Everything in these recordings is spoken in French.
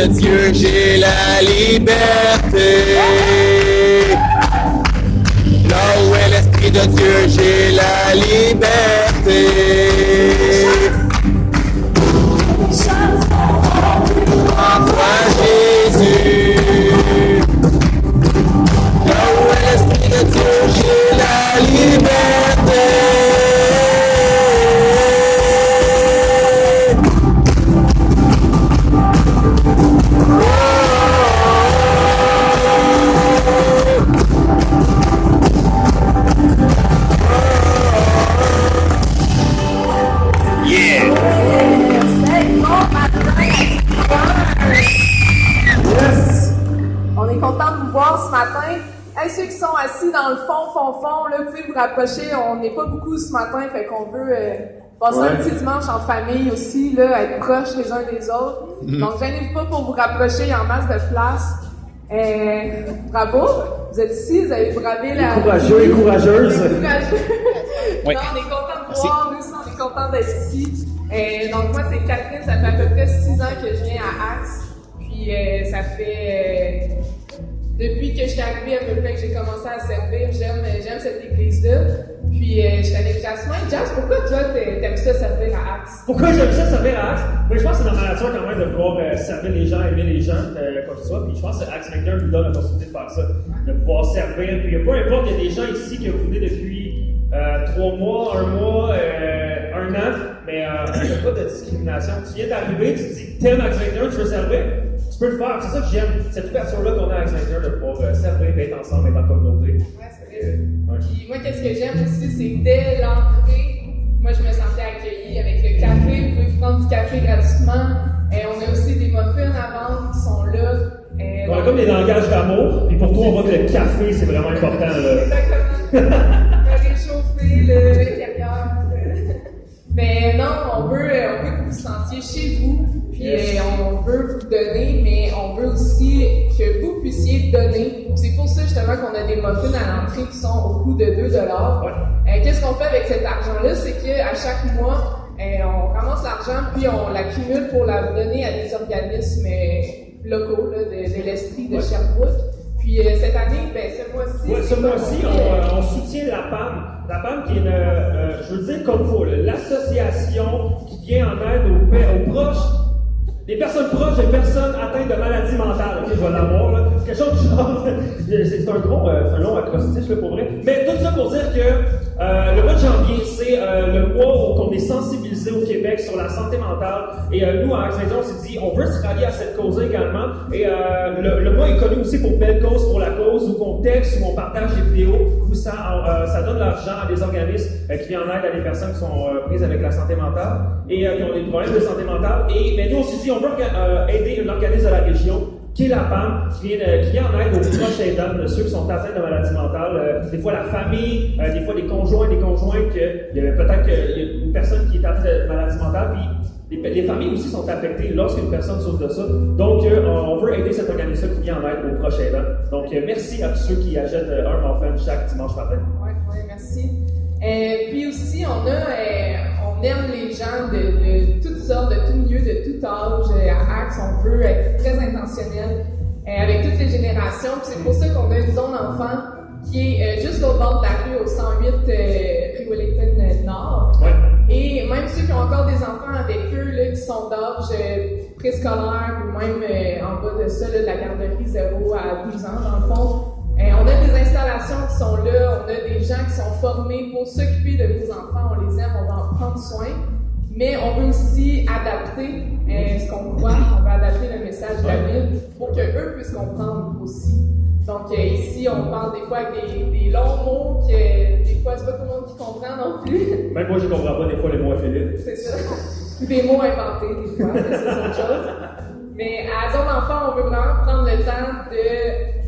de Dieu, j'ai la liberté. Là où est l'Esprit de Dieu, j'ai la liberté. En toi, Jésus. Là où est l'Esprit de Dieu, j'ai la liberté. On est content de vous voir ce matin. Hey, ceux qui sont assis dans le fond, là, vous pouvez vous rapprocher. On n'est pas beaucoup ce matin, fait qu'on veut passer un petit dimanche en famille aussi, là, être proches les uns des autres. Donc, gênez-vous pas pour vous rapprocher, il y a en masse de place. Bravo, vous êtes ici, vous avez bravé la... Courageux et courageuses. Oui. Non, on est content de vous voir, nous aussi, on est content d'être ici. Donc, moi, c'est Catherine, ça fait à peu près 6 ans que je viens à Axe. Puis ça fait depuis que je suis arrivée à peu près que j'ai commencé à servir, j'aime cette église-là. Puis je suis avec Jasmin. Jas, pourquoi toi t'aimes ça servir à Axe? Pourquoi j'aime ça servir à Axe? Ben, je pense que c'est dans ma nature quand même de pouvoir servir les gens, aimer les gens, quoi que ce soit. Puis je pense que Axe Maker nous donne la possibilité de faire ça, de pouvoir servir. Puis peu importe, il y a des gens ici que vous venez depuis 3 mois, 1 mois, 1 an, mais il n'y a pas de discrimination. Tu viens d'arriver, tu te dis t'aimes Axe Maker, tu veux servir? Tu peux le faire, c'est ça que j'aime, cette ouverture-là qu'on a à Axe Maker de pouvoir servir, être ensemble, être en communauté. Ouais, c'est vrai. Puis moi, qu'est-ce que j'aime aussi, c'est que dès l'entrée, moi je me sentais accueillie avec le café, vous pouvez prendre du café gratuitement. On a aussi des muffins à vendre qui sont là. On a comme des langages d'amour, puis pour toi, on voit que le café, c'est vraiment important. Là. Exactement. Réchauffer l'intérieur. Mais non, on veut que vous vous sentiez chez vous. Puis on veut vous donner, mais on veut aussi que vous puissiez donner. C'est pour ça justement qu'on a des muffins à l'entrée qui sont au coût de 2 $. Ouais. Qu'est-ce qu'on fait avec cet argent-là? C'est qu'à chaque mois, on ramasse l'argent puis on l'accumule pour la donner à des organismes locaux là, de l'Esprit de Sherbrooke. Puis cette année, ce mois-ci... ce mois-ci, on soutient la PAM. La PAM qui est je veux dire comme il faut, l'association qui vient en aide aux proches, des personnes proches des personnes atteintes de maladies mentales. Ok, je vais l'avoir, là. Quelque chose de genre. C'est un long acrostiche, là, pour vrai. Mais tout ça pour dire que Le mois de janvier, c'est le mois où on est sensibilisé au Québec sur la santé mentale. Et nous, à Axe-Venture, on s'est dit, on veut se rallier à cette cause également. Et le mois est connu aussi pour Belle Cause pour la cause, où on texte, où on partage des vidéos, où ça donne l'argent à des organismes qui viennent en aide à des personnes qui sont prises avec la santé mentale et qui ont des problèmes de santé mentale. Et nous, on s'est dit, on veut aider un organisme de la région qui est la PAM, qui vient en aide aux proches aidants de ceux qui sont atteints de maladies mentales. Des fois la famille, des fois des conjoints, il y a peut-être qu'il y a une personne qui est atteinte de maladies mentales, puis les familles aussi sont affectées lorsqu'une personne souffre de ça. Donc, on veut aider cet organisme qui vient en aide aux proches aidants. Donc, merci à tous ceux qui achètent un muffin chaque dimanche matin. Oui, merci. Puis aussi, on aime les gens de toutes sortes, de tout milieu, de tout âge. À Axe, on veut être très intentionnel avec toutes les générations. Puis c'est pour ça qu'on a une zone enfant qui est juste au bord de la rue, au 108 rue Wellington Nord. Ouais. Et même ceux qui ont encore des enfants avec eux, là, qui sont d'âge préscolaire ou même en bas de ça, là, de la garderie 0 à 12 ans, dans le fond, on a des installations qui sont là, on a des gens qui sont formés pour s'occuper de vos enfants, on les aime, on va en prendre soin, mais on veut aussi adapter ce qu'on croit, on va adapter le message de la Bible pour qu'eux puissent comprendre aussi. Donc ici, on parle des fois avec des longs mots que des fois c'est pas tout le monde qui comprend non plus. Même moi, je ne comprends pas des fois les mots à Philippe. C'est ça. Des mots inventés des fois, mais c'est autre chose. Mais à la zone enfant, on veut vraiment prendre le temps de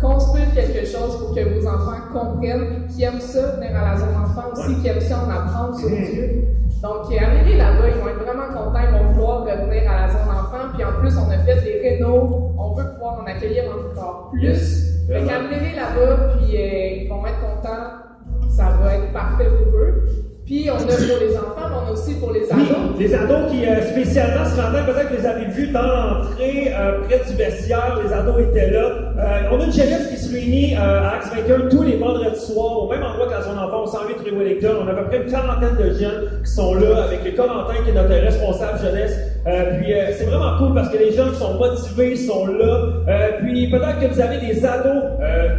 construire quelque chose pour que vos enfants comprennent, qui aiment ça, venir à la zone enfant aussi, qui aiment ça en apprendre sur Dieu. Donc, amenez-les là-bas, ils vont être vraiment contents, ils vont vouloir revenir à la zone enfant. Puis en plus, on a fait des rénaux, on veut pouvoir en accueillir encore plus. Fait qu'amenez-les là-bas, puis ils vont être contents, ça va être parfait pour eux. Puis on a pour les enfants, mais on a aussi pour les ados. Oui, les ados qui, spécialement ce matin, peut-être que vous les avez vus dans l'entrée, près du vestiaire, les ados étaient là. On a une jeunesse qui se réunit à Axe-Venture tous les vendredis soirs, au même endroit que la zone enfant, au 108 rue Wellington. On a à peu près une quarantaine de jeunes qui sont là, avec le Corentin qui est notre responsable jeunesse. C'est vraiment cool parce que les jeunes sont motivés, sont là. Puis peut-être que vous avez des ados,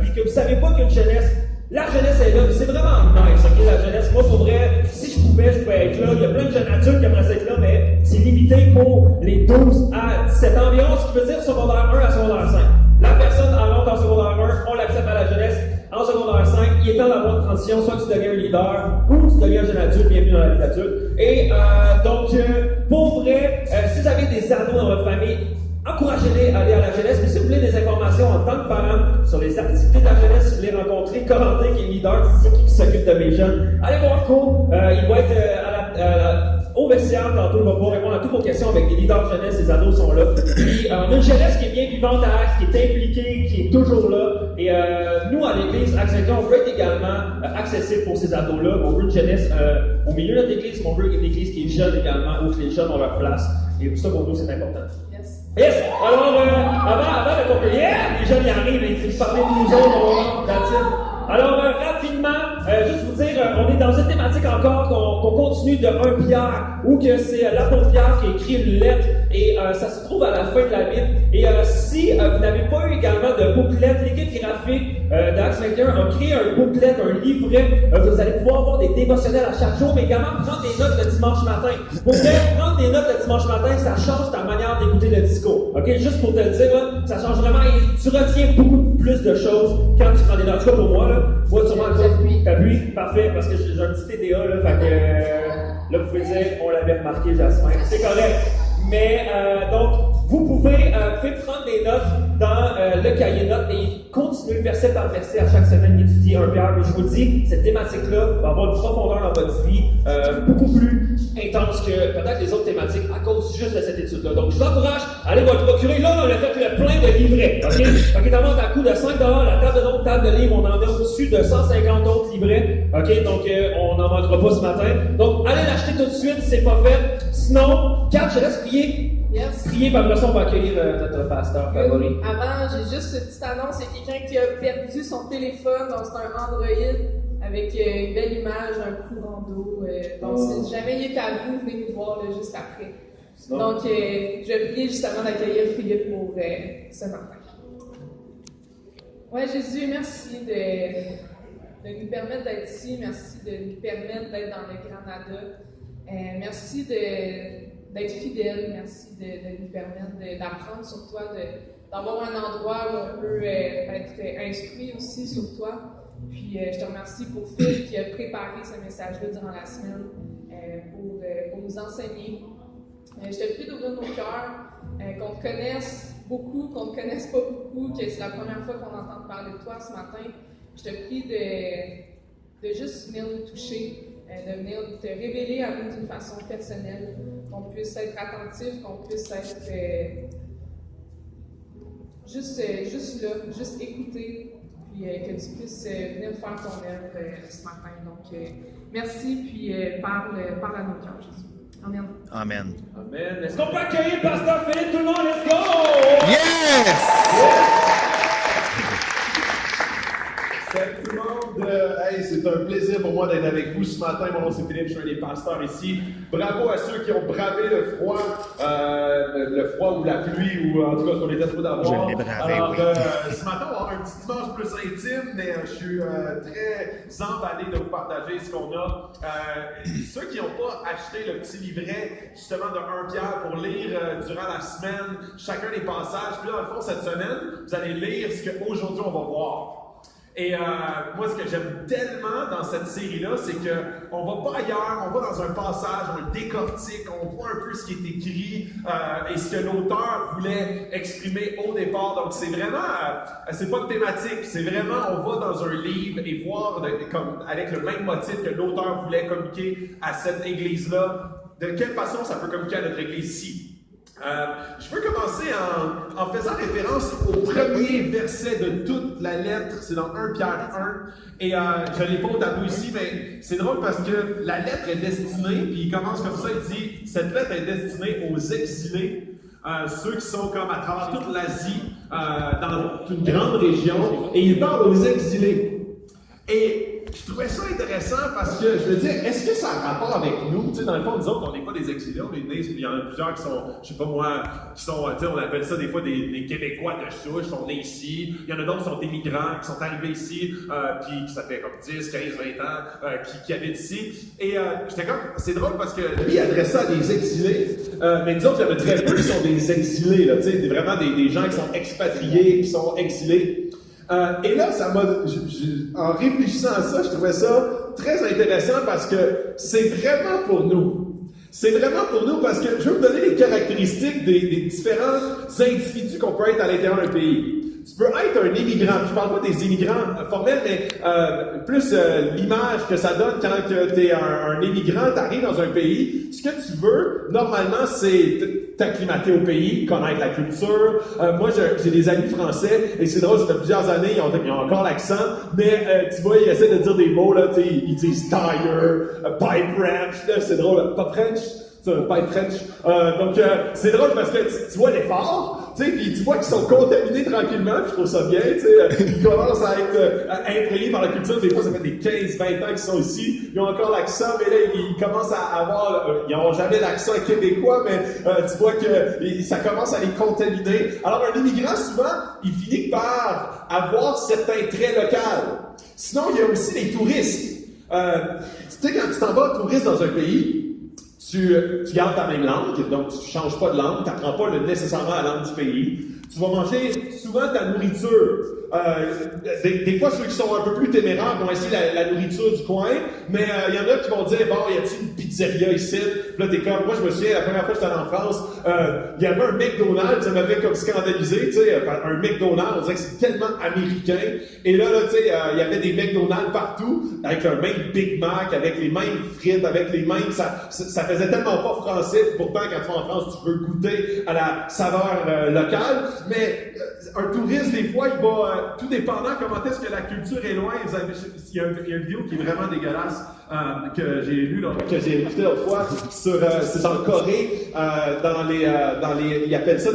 puis que vous savez pas qu'une jeunesse. La jeunesse est là, c'est vraiment nice, ok, la jeunesse. Moi, pour vrai, si je pouvais être là. Il y a plein de jeunes adultes qui aimeraient être là, mais c'est limité pour les 12 à 17 ans environ, ce qui veut dire secondaire 1 à secondaire 5. La personne en rentre en secondaire 1, on l'accepte à la jeunesse. En secondaire 5, il est temps d'avoir une transition, soit tu deviens un leader, ou tu deviens un jeune adulte, bienvenue dans la vie d'adulte. Et donc, pour vrai, si vous avez des ados dans votre famille, encouragez-les à aller à la jeunesse, mais si vous voulez des informations en tant que parent sur les activités de la jeunesse, si vous voulez rencontrer Corentin qui est leader, c'est qui s'occupe de mes jeunes, allez voir Co, il va être au vestiaire tantôt, il va pouvoir répondre à toutes vos questions avec des leaders de jeunesse, les ados sont là. Puis on a une jeunesse qui est bien vivante à Axe, qui est impliquée, qui est toujours là, et nous à l'église, Axe-Venture, on veut être également accessible pour ces ados-là, on veut une jeunesse au milieu de notre église, mais on veut une église qui est jeune également, où les jeunes ont leur place, et tout ça pour nous c'est important. Yes! Alors, avant de conclure, les jeunes y arrivent, ils parlent de nous autres, that's it. Alors, rapidement, juste vous dire, on est dans une thématique encore qu'on continue de 1 Pierre, où que c'est l'apôtre Pierre qui a écrit une lettre, et ça se trouve à la fin de la Bible. Et si vous n'avez pas eu également de booklet, l'équipe graphique d'Axe-Venture a créé un booklet, un livret. Vous allez pouvoir avoir des dévotionnels à chaque jour, mais également prendre des notes le dimanche matin. Pour vrai, prendre des notes le dimanche matin, ça change ta manière d'écouter le discours. Ok, juste pour te le dire, là, ça change vraiment. Et tu retiens beaucoup plus de choses quand tu prends des notes. En tout cas pour moi, là, sûrement t'appuies, parfait, parce que j'ai un petit TDA, là, fait que là, vous pouvez dire, on l'avait remarqué, Jasmin. C'est correct. Mais donc, vous pouvez prendre des notes dans le cahier de notes et continuer verset par verset à chaque semaine d'étudier 1 Pierre. Mais je vous dis, cette thématique-là va avoir une profondeur dans votre vie beaucoup plus intense que peut-être les autres thématiques à cause juste de cette étude-là. Donc, je vous encourage à aller vous procurer. Là, on a fait le plein de livrets. OK? Fait que d'abord, à coût de 5$, la table de nombre, table de livres, on en a au-dessus de 150 autres livrets. OK? Donc, on n'en manquera pas ce matin. Donc, allez l'acheter tout de suite si c'est pas fait. Sinon, Kat, je laisse prier. Yes. Prier, par après ça, on va accueillir notre pasteur favori. Avant, j'ai juste une petite annonce. Il y a quelqu'un qui a perdu son téléphone. Donc, c'est un Android avec une belle image, un courant d'eau. Donc, si jamais il est à vous, venez nous voir là, juste après. Donc, je vais prier juste avant d'accueillir Philippe pour ce matin. Ouais, Jésus, merci nous permettre d'être ici. Merci de nous permettre d'être dans le Granada. Merci d'être fidèle. Merci de nous permettre d'apprendre sur toi, d'avoir un endroit où on peut être instruit aussi sur toi. Puis je te remercie pour Phil qui a préparé ce message-là durant la semaine pour nous enseigner. Je te prie d'ouvrir nos cœurs, qu'on te connaisse beaucoup, qu'on ne te connaisse pas beaucoup, que c'est la première fois qu'on entend parler de toi ce matin. Je te prie de juste venir nous toucher, de venir te révéler à nous d'une façon personnelle, qu'on puisse être attentif, qu'on puisse être juste là, juste écouter. Puis que tu puisses venir faire ton œuvre ce matin. Donc, merci, puis parle à nos cœurs, Jésus. Amen. Amen. Amen. Est-ce qu'on peut accueillir Pasteur Philippe, tout le monde? Let's go! Yes! Salut tout le monde! Hey, c'est un plaisir pour moi d'être avec vous ce matin. Mon nom c'est Philippe, je suis un des pasteurs ici. Bravo à ceux qui ont bravé le froid ou la pluie, ou en tout cas ce qu'on était supposé d'avoir. Je l'ai bravé, alors, oui. ce matin, on va avoir un petit dimanche plus intime, mais je suis très emballé de vous partager ce qu'on a. Ceux qui n'ont pas acheté le petit livret, justement, de 1 Pierre pour lire durant la semaine, chacun des passages. Puis là, dans le fond, cette semaine, vous allez lire ce qu'aujourd'hui on va voir. Et moi, ce que j'aime tellement dans cette série-là, c'est qu'on va pas ailleurs, on va dans un passage, on le décortique, on voit un peu ce qui est écrit et ce que l'auteur voulait exprimer au départ. Donc, c'est vraiment, c'est pas de thématique, c'est vraiment, on va dans un livre et voir comme, avec le même motif que l'auteur voulait communiquer à cette église-là, de quelle façon ça peut communiquer à notre église ici. Je veux commencer en faisant référence au premier verset de toute la lettre. C'est dans 1 Pierre 1. Et je ne l'ai pas au tableau ici, mais c'est drôle parce que la lettre est destinée, puis il commence comme ça, il dit « Cette lettre est destinée aux exilés, ceux qui sont comme à travers toute l'Asie, dans une grande région. » Et il parle aux exilés. Et je trouvais ça intéressant parce que je me disais, est-ce que ça a un rapport avec nous? Tu sais, dans le fond, nous autres, on n'est pas des exilés, on est nés, il y en a plusieurs qui sont, je sais pas moi, qui sont, tu sais, on appelle ça des fois des Québécois de souche, sont nés ici. Il y en a d'autres qui sont des migrants, qui sont arrivés ici, puis ça fait comme 10, 15, 20 ans, qui habitent ici. Et j'étais comme, c'est drôle parce que lui, il adresse ça à des exilés, mais nous autres, il y en a très peu qui sont des exilés, là, tu sais, vraiment des gens qui sont expatriés, qui sont exilés. Et là, ça m'a, en réfléchissant à ça, je trouvais ça très intéressant parce que c'est vraiment pour nous. C'est vraiment pour nous parce que je veux vous donner les caractéristiques des différents individus qu'on peut être à l'intérieur d'un pays. Tu peux être un immigrant. Je parle pas des immigrants formels, mais plus l'image que ça donne quand tu es un immigrant, tu arrives dans un pays. Ce que tu veux, normalement, c'est t'acclimater au pays, connaître la culture. Moi, j'ai des amis français, et c'est drôle, ça fait plusieurs années, ils ont encore l'accent, mais tu vois, ils essaient de dire des mots, là, ils disent tire, pipe wrench, là, c'est drôle, pipe wrench. C'est un pipe French. Donc, c'est drôle parce que tu vois l'effort, tu sais, puis tu vois qu'ils sont contaminés tranquillement, puis je trouve ça bien, tu sais. Ils commencent à être imprégnés par la culture. Des fois, ça fait des 15-20 ans qu'ils sont ici. Ils ont encore l'accent, mais là, ils commencent à avoir... ils n'auront jamais l'accent québécois, mais tu vois que ça commence à les contaminer. Alors, un immigrant, souvent, il finit par avoir certains traits locaux. Sinon, il y a aussi les touristes. Tu sais, quand tu t'en vas touriste dans un pays, tu gardes ta même langue, donc tu ne changes pas de langue, tu n'apprends pas nécessairement la langue du pays. Tu vas manger souvent ta nourriture. Des fois, ceux qui sont un peu plus téméraires vont essayer la nourriture du coin, mais il y en a qui vont dire, bon, y a-t-il une pizzeria ici? Puis là, t'es comme, moi, je me souviens, la première fois que j'étais en France, il y avait un McDonald's, ça m'avait comme scandalisé, tu sais, un McDonald's, on dirait que c'est tellement américain. Et là, tu sais, il y avait des McDonald's partout, avec le même Big Mac, avec les mêmes frites, avec les mêmes, ça faisait tellement pas français, pourtant, quand tu vas en France, tu veux goûter à la saveur locale, mais un touriste, des fois, il va, tout dépendant comment est-ce que la culture est loin, il y a une vidéo qui est vraiment dégueulasse, que j'ai lu, que j'ai écouté l'autre fois, c'est en Corée, ils appellent ça,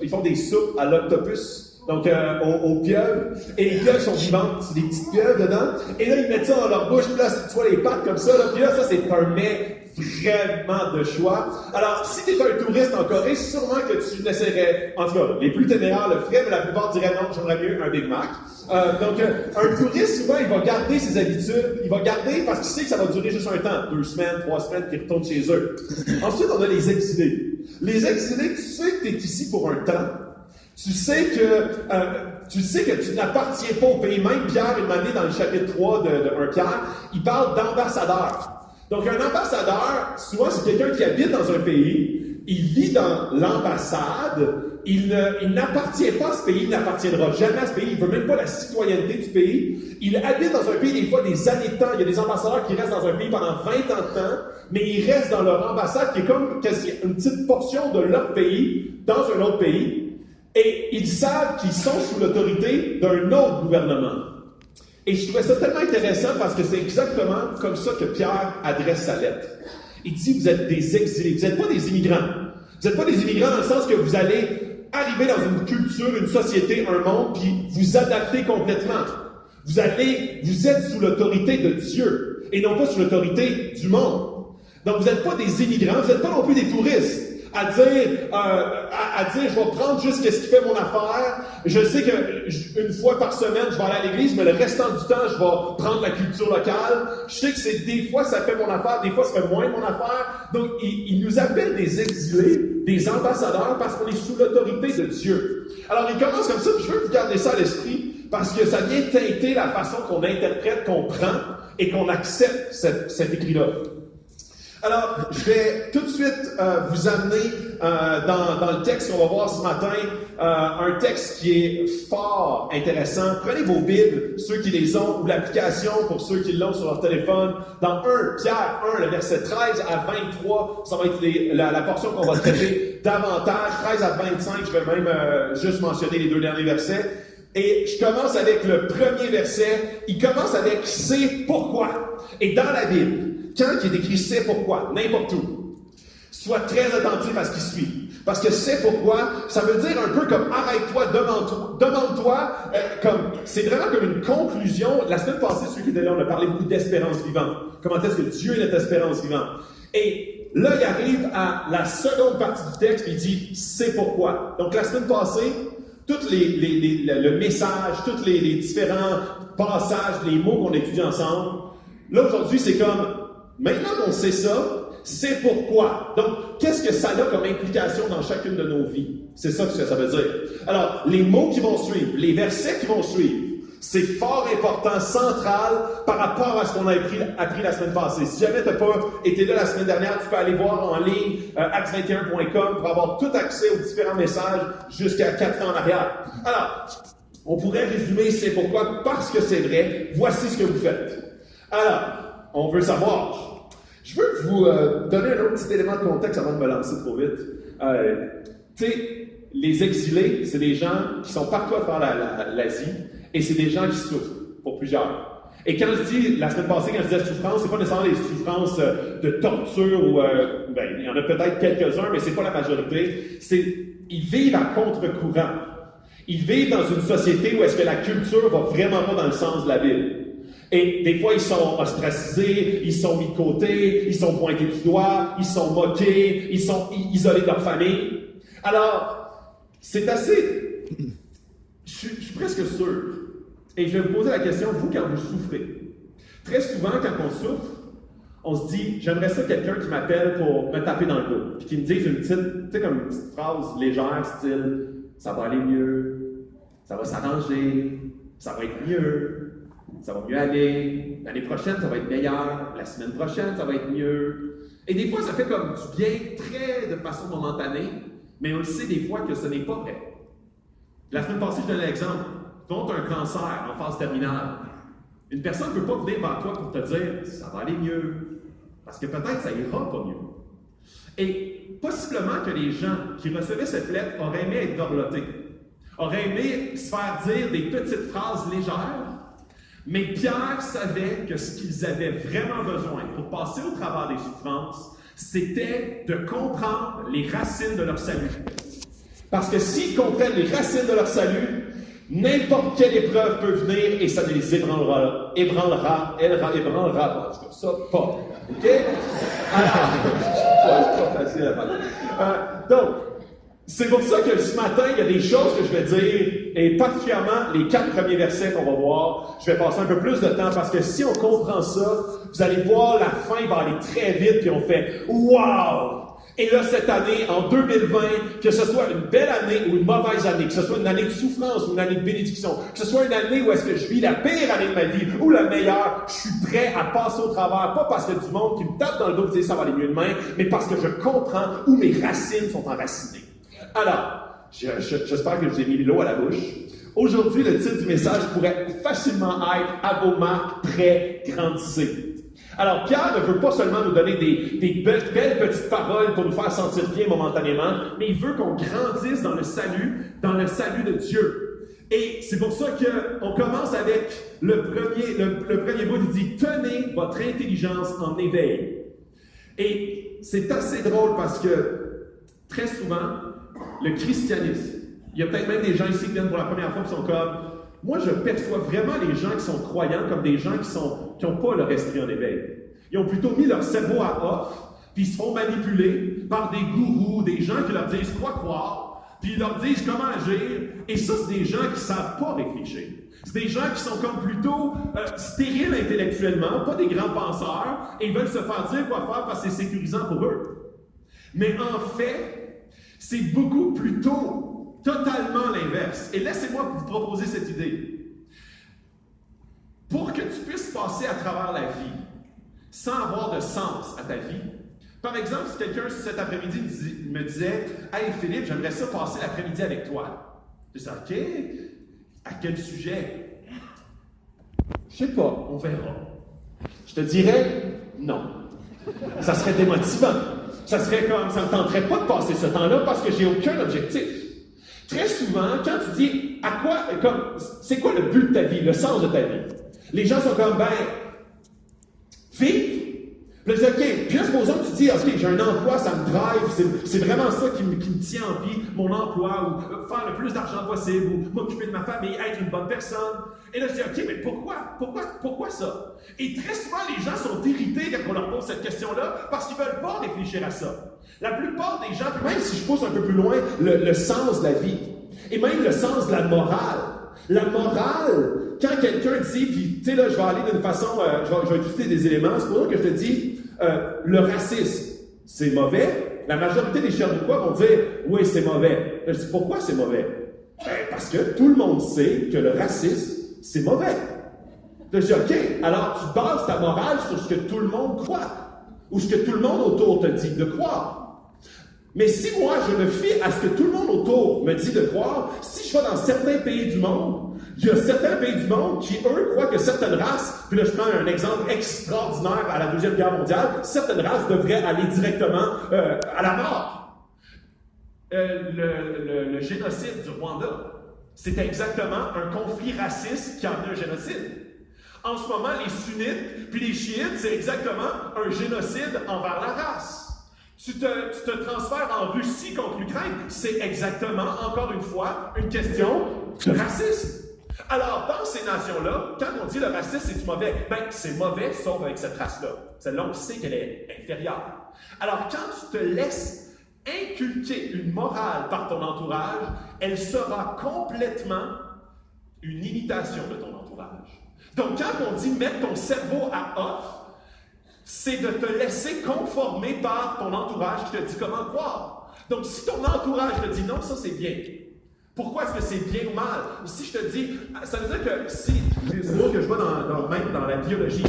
ils font des soupes à l'octopus. Donc, aux pieuvres. Et les pieuvres sont vivantes. C'est des petites pieuvres dedans. Et là, ils mettent ça dans leur bouche. Puis là, tu vois les pattes comme ça. Là, puis là, ça, c'est un mets vraiment de choix. Alors, si tu es un touriste en Corée, sûrement que tu l'essaierais. En tout cas, les plus téméraires le feraient, mais la plupart diraient non, j'aimerais mieux un Big Mac. Donc, un touriste, souvent, il va garder ses habitudes. Il va garder parce qu'il sait que ça va durer juste un temps. 2 semaines, 3 semaines, puis il retourne chez eux. Ensuite, on a les exilés. Les exilés, tu sais que tu es ici pour un temps. Tu sais que tu n'appartiens pas au pays. Même Pierre, il m'a dit dans le chapitre 3 de 1 Pierre, il parle d'ambassadeur. Donc, un ambassadeur, souvent, c'est quelqu'un qui habite dans un pays, il vit dans l'ambassade, il n'appartient pas à ce pays, il n'appartiendra jamais à ce pays, il ne veut même pas la citoyenneté du pays. Il habite dans un pays, des fois, des années de temps. Il y a des ambassadeurs qui restent dans un pays pendant 20 ans de temps, mais ils restent dans leur ambassade, qui est comme quasi une petite portion de leur pays, dans un autre pays. Et ils savent qu'ils sont sous l'autorité d'un autre gouvernement. Et je trouvais ça tellement intéressant parce que c'est exactement comme ça que Pierre adresse sa lettre. Il dit, vous êtes des exilés, vous n'êtes pas des immigrants. Vous n'êtes pas des immigrants dans le sens que vous allez arriver dans une culture, une société, un monde, puis vous adapter complètement. Vous êtes sous l'autorité de Dieu et non pas sous l'autorité du monde. Donc vous n'êtes pas des immigrants, vous n'êtes pas non plus des touristes. À dire, je vais prendre juste ce qui fait mon affaire. Je sais que une fois par semaine, je vais aller à l'église, mais le restant du temps, je vais prendre la culture locale. Je sais que des fois, ça fait mon affaire, des fois, ça fait moins mon affaire. Donc, il nous appelle des exilés, des ambassadeurs, parce qu'on est sous l'autorité de Dieu. Alors, il commence comme ça, puis je veux que vous gardez ça à l'esprit, parce que ça vient teinter la façon qu'on interprète, qu'on prend, et qu'on accepte cet écrit-là. Alors, je vais tout de suite vous amener dans le texte qu'on va voir ce matin, un texte qui est fort intéressant. Prenez vos Bibles, ceux qui les ont, ou l'application pour ceux qui l'ont sur leur téléphone. Dans 1 Pierre 1, le verset 13 à 23, ça va être la portion qu'on va traiter davantage. 13 à 25, je vais même juste mentionner les 2 derniers versets. Et je commence avec le premier verset. Il commence avec « C'est pourquoi ». Et dans la Bible, quand il est écrit « c'est pourquoi », n'importe où, sois très attentif à ce qui suit. Parce que « c'est pourquoi », ça veut dire un peu comme « arrête-toi, demande-toi », c'est vraiment comme une conclusion. La semaine passée, ceux qui étaient là, on a parlé beaucoup d'espérance vivante. Comment est-ce que Dieu est notre espérance vivante. Et là, il arrive à la seconde partie du texte, et il dit « c'est pourquoi ». Donc la semaine passée, tout le message, tous les différents passages, les mots qu'on étudie ensemble, là aujourd'hui, c'est comme maintenant qu'on sait ça, c'est pourquoi. Donc, qu'est-ce que ça a comme implication dans chacune de nos vies? C'est ça que ça veut dire. Alors, les mots qui vont suivre, les versets qui vont suivre, c'est fort important, central par rapport à ce qu'on a appris la semaine passée. Si jamais tu n'as pas été là la semaine dernière, tu peux aller voir en ligne acts21.com pour avoir tout accès aux différents messages jusqu'à 4 ans en arrière. Alors, on pourrait résumer c'est pourquoi, parce que c'est vrai, voici ce que vous faites. Alors, on veut savoir. Je veux vous donner un autre petit élément de contexte avant de me lancer trop vite. Tu sais, les exilés, c'est des gens qui sont partout à travers l'Asie, et c'est des gens qui souffrent, pour plusieurs. Et quand je dis, la semaine passée, quand je disais souffrance, c'est pas nécessairement des souffrances de torture, ou, il y en a peut-être quelques-uns, mais c'est pas la majorité. Ils vivent à contre-courant. Ils vivent dans une société où est-ce que la culture va vraiment pas dans le sens de la Bible. Et des fois, ils sont ostracisés, ils sont mis de côté, ils sont pointés du doigt, ils sont moqués, ils sont isolés de leur famille. Alors, c'est assez... Je suis presque sûr. Et je vais vous poser la question, vous, quand vous souffrez. Très souvent, quand on souffre, on se dit, j'aimerais ça quelqu'un qui m'appelle pour me taper dans le dos, puis qui me dise une petite phrase légère, style, ça va aller mieux, ça va s'arranger, ça va être mieux, ça va mieux aller, l'année prochaine, ça va être meilleur, la semaine prochaine, ça va être mieux. Et des fois, ça fait comme du bien, très de façon momentanée, mais on le sait des fois que ce n'est pas vrai. La semaine passée, je donne l'exemple. Quand tu as un cancer en phase terminale, une personne ne peut pas venir vers toi pour te dire « ça va aller mieux », parce que peut-être ça ira pas mieux. Et possiblement que les gens qui recevaient cette lettre auraient aimé être dorlotés, auraient aimé se faire dire des petites phrases légères, mais Pierre savait que ce qu'ils avaient vraiment besoin pour passer au travers des souffrances, c'était de comprendre les racines de leur salut. Parce que s'ils comprennent les racines de leur salut, n'importe quelle épreuve peut venir et ça ne les ébranlera, en tout cas, ça, pas. OK? Alors, c'est pas facile à parler. Donc, c'est pour ça que ce matin, il y a des choses que je vais dire, et particulièrement les 4 premiers versets qu'on va voir. Je vais passer un peu plus de temps parce que si on comprend ça, vous allez voir la fin va aller très vite, puis on fait « Wow! » Et là, cette année, en 2020, que ce soit une belle année ou une mauvaise année, que ce soit une année de souffrance ou une année de bénédiction, que ce soit une année où est-ce que je vis la pire année de ma vie ou la meilleure, je suis prêt à passer au travers, pas parce qu'il y a du monde qui me tape dans le dos et dit ça va aller mieux demain, mais parce que je comprends où mes racines sont enracinées. Alors, j'espère que je vous ai mis l'eau à la bouche. Aujourd'hui, le titre du message pourrait facilement être « À vos marques, prêts, grandissez ». Alors, Pierre ne veut pas seulement nous donner des belles petites paroles pour nous faire sentir bien momentanément, mais il veut qu'on grandisse dans le salut de Dieu. Et c'est pour ça qu'on commence avec le premier bout, il dit « Tenez votre intelligence en éveil ». Et c'est assez drôle parce que, très souvent, le christianisme, il y a peut-être même des gens ici qui viennent pour la première fois qui sont comme « Moi, je perçois vraiment les gens qui sont croyants comme des gens qui n'ont pas leur esprit en éveil. Ils ont plutôt mis leur cerveau à off, puis ils se font manipuler par des gourous, des gens qui leur disent quoi croire, puis ils leur disent comment agir. Et ça, c'est des gens qui ne savent pas réfléchir. C'est des gens qui sont comme plutôt stériles intellectuellement, pas des grands penseurs, et ils veulent se faire dire quoi faire parce que c'est sécurisant pour eux. Mais en fait, c'est beaucoup plutôt totalement l'inverse. Et laissez-moi vous proposer cette idée. Pour que tu puisses passer à travers la vie sans avoir de sens à ta vie, par exemple, si quelqu'un cet après-midi me disait « Hey Philippe, j'aimerais ça passer l'après-midi avec toi. » Je dis « OK, à quel sujet? » Je sais pas, on verra. Je te dirais non. Ça serait démotivant. Ça serait comme, ça ne me tenterait pas de passer ce temps-là parce que j'ai aucun objectif. Très souvent, quand tu dis à quoi, c'est quoi le but de ta vie, le sens de ta vie? Les gens sont comme, vivre. Puis là, je dis, OK, puis là, supposons que tu dis, OK, j'ai un emploi, ça me drive, c'est vraiment ça qui me tient en vie, mon emploi, ou faire le plus d'argent possible, ou m'occuper de ma famille, être une bonne personne. Et là, je dis, OK, mais pourquoi ça? Et très souvent, les gens sont irrités quand on leur pose cette question-là, parce qu'ils ne veulent pas réfléchir à ça. La plupart des gens, même si je pousse un peu plus loin, le sens de la vie, et même le sens de la morale. La morale, quand quelqu'un dit, puis tu sais là, je vais aller d'une façon, je vais utiliser des éléments, c'est pour ça que je te dis, le racisme, c'est mauvais. La majorité des Sherbrookois vont dire, oui, c'est mauvais. Là, je dis, pourquoi c'est mauvais? Parce que tout le monde sait que le racisme, c'est mauvais. Là, je dis, OK, alors tu bases ta morale sur ce que tout le monde croit, ou ce que tout le monde autour te dit de croire. Mais si moi, je me fie à ce que tout le monde autour me dit de croire, si je vais dans certains pays du monde, il y a certains pays du monde qui, eux, croient que certaines races, puis là, je prends un exemple extraordinaire à la Deuxième Guerre mondiale, certaines races devraient aller directement à la mort. Le génocide du Rwanda, c'était exactement un conflit raciste qui a amené un génocide. En ce moment, les sunnites puis les chiites, c'est exactement un génocide envers la race. Tu te transfères en Russie contre l'Ukraine, c'est exactement, encore une fois, une question de racisme. Alors, dans ces nations-là, quand on dit le racisme, c'est mauvais, c'est mauvais, sauf avec cette race-là. Celle-là, on sait qu'elle est inférieure. Alors, quand tu te laisses inculquer une morale par ton entourage, elle sera complètement une imitation de ton entourage. Donc, quand on dit mettre ton cerveau à off, c'est de te laisser conformer par ton entourage qui te dit comment croire. Donc, si ton entourage te dit non, ça c'est bien. Pourquoi est-ce que c'est bien ou mal? Si je te dis, ça veut dire que si, c'est drôle que je vois même dans la biologie,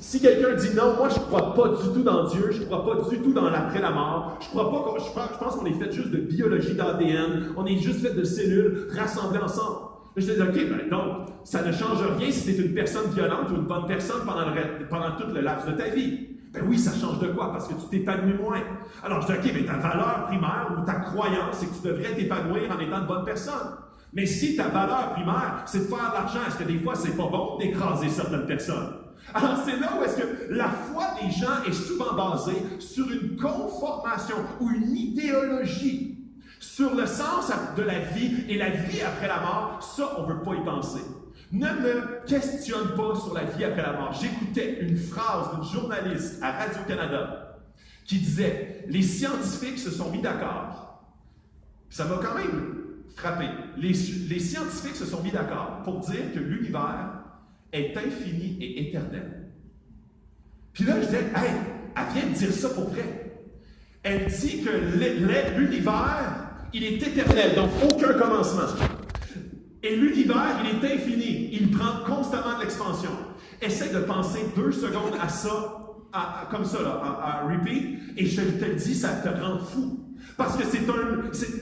si quelqu'un dit non, moi je ne crois pas du tout dans Dieu, je ne crois pas du tout dans l'après la mort, je pense qu'on est fait juste de biologie d'ADN, on est juste fait de cellules rassemblées ensemble. Je te dis, OK, donc, ça ne change rien si tu es une personne violente ou une bonne personne pendant tout le laps de ta vie. Ben oui, ça change de quoi? Parce que tu t'épanouis moins. Alors, je dis, OK, mais ta valeur primaire ou ta croyance, c'est que tu devrais t'épanouir en étant une bonne personne. Mais si ta valeur primaire, c'est de faire de l'argent, est-ce que des fois, c'est pas bon d'écraser certaines personnes? Alors, c'est là où est-ce que la foi des gens est souvent basée sur une conformation ou une idéologie sur le sens de la vie et la vie après la mort, ça, on ne veut pas y penser. Ne me questionne pas sur la vie après la mort. J'écoutais une phrase d'une journaliste à Radio-Canada qui disait « Les scientifiques se sont mis d'accord. » Ça m'a quand même frappé. Les scientifiques se sont mis d'accord pour dire que l'univers est infini et éternel. Puis là, je disais « Hey, elle vient de dire ça pour vrai. » Elle dit que l'univers, il est éternel, donc aucun commencement. Et l'univers, il est infini. Il prend constamment de l'expansion. Essaie de penser 2 secondes à ça, comme ça, là, à repeat, et je te le dis, ça te rend fou. Parce que c'est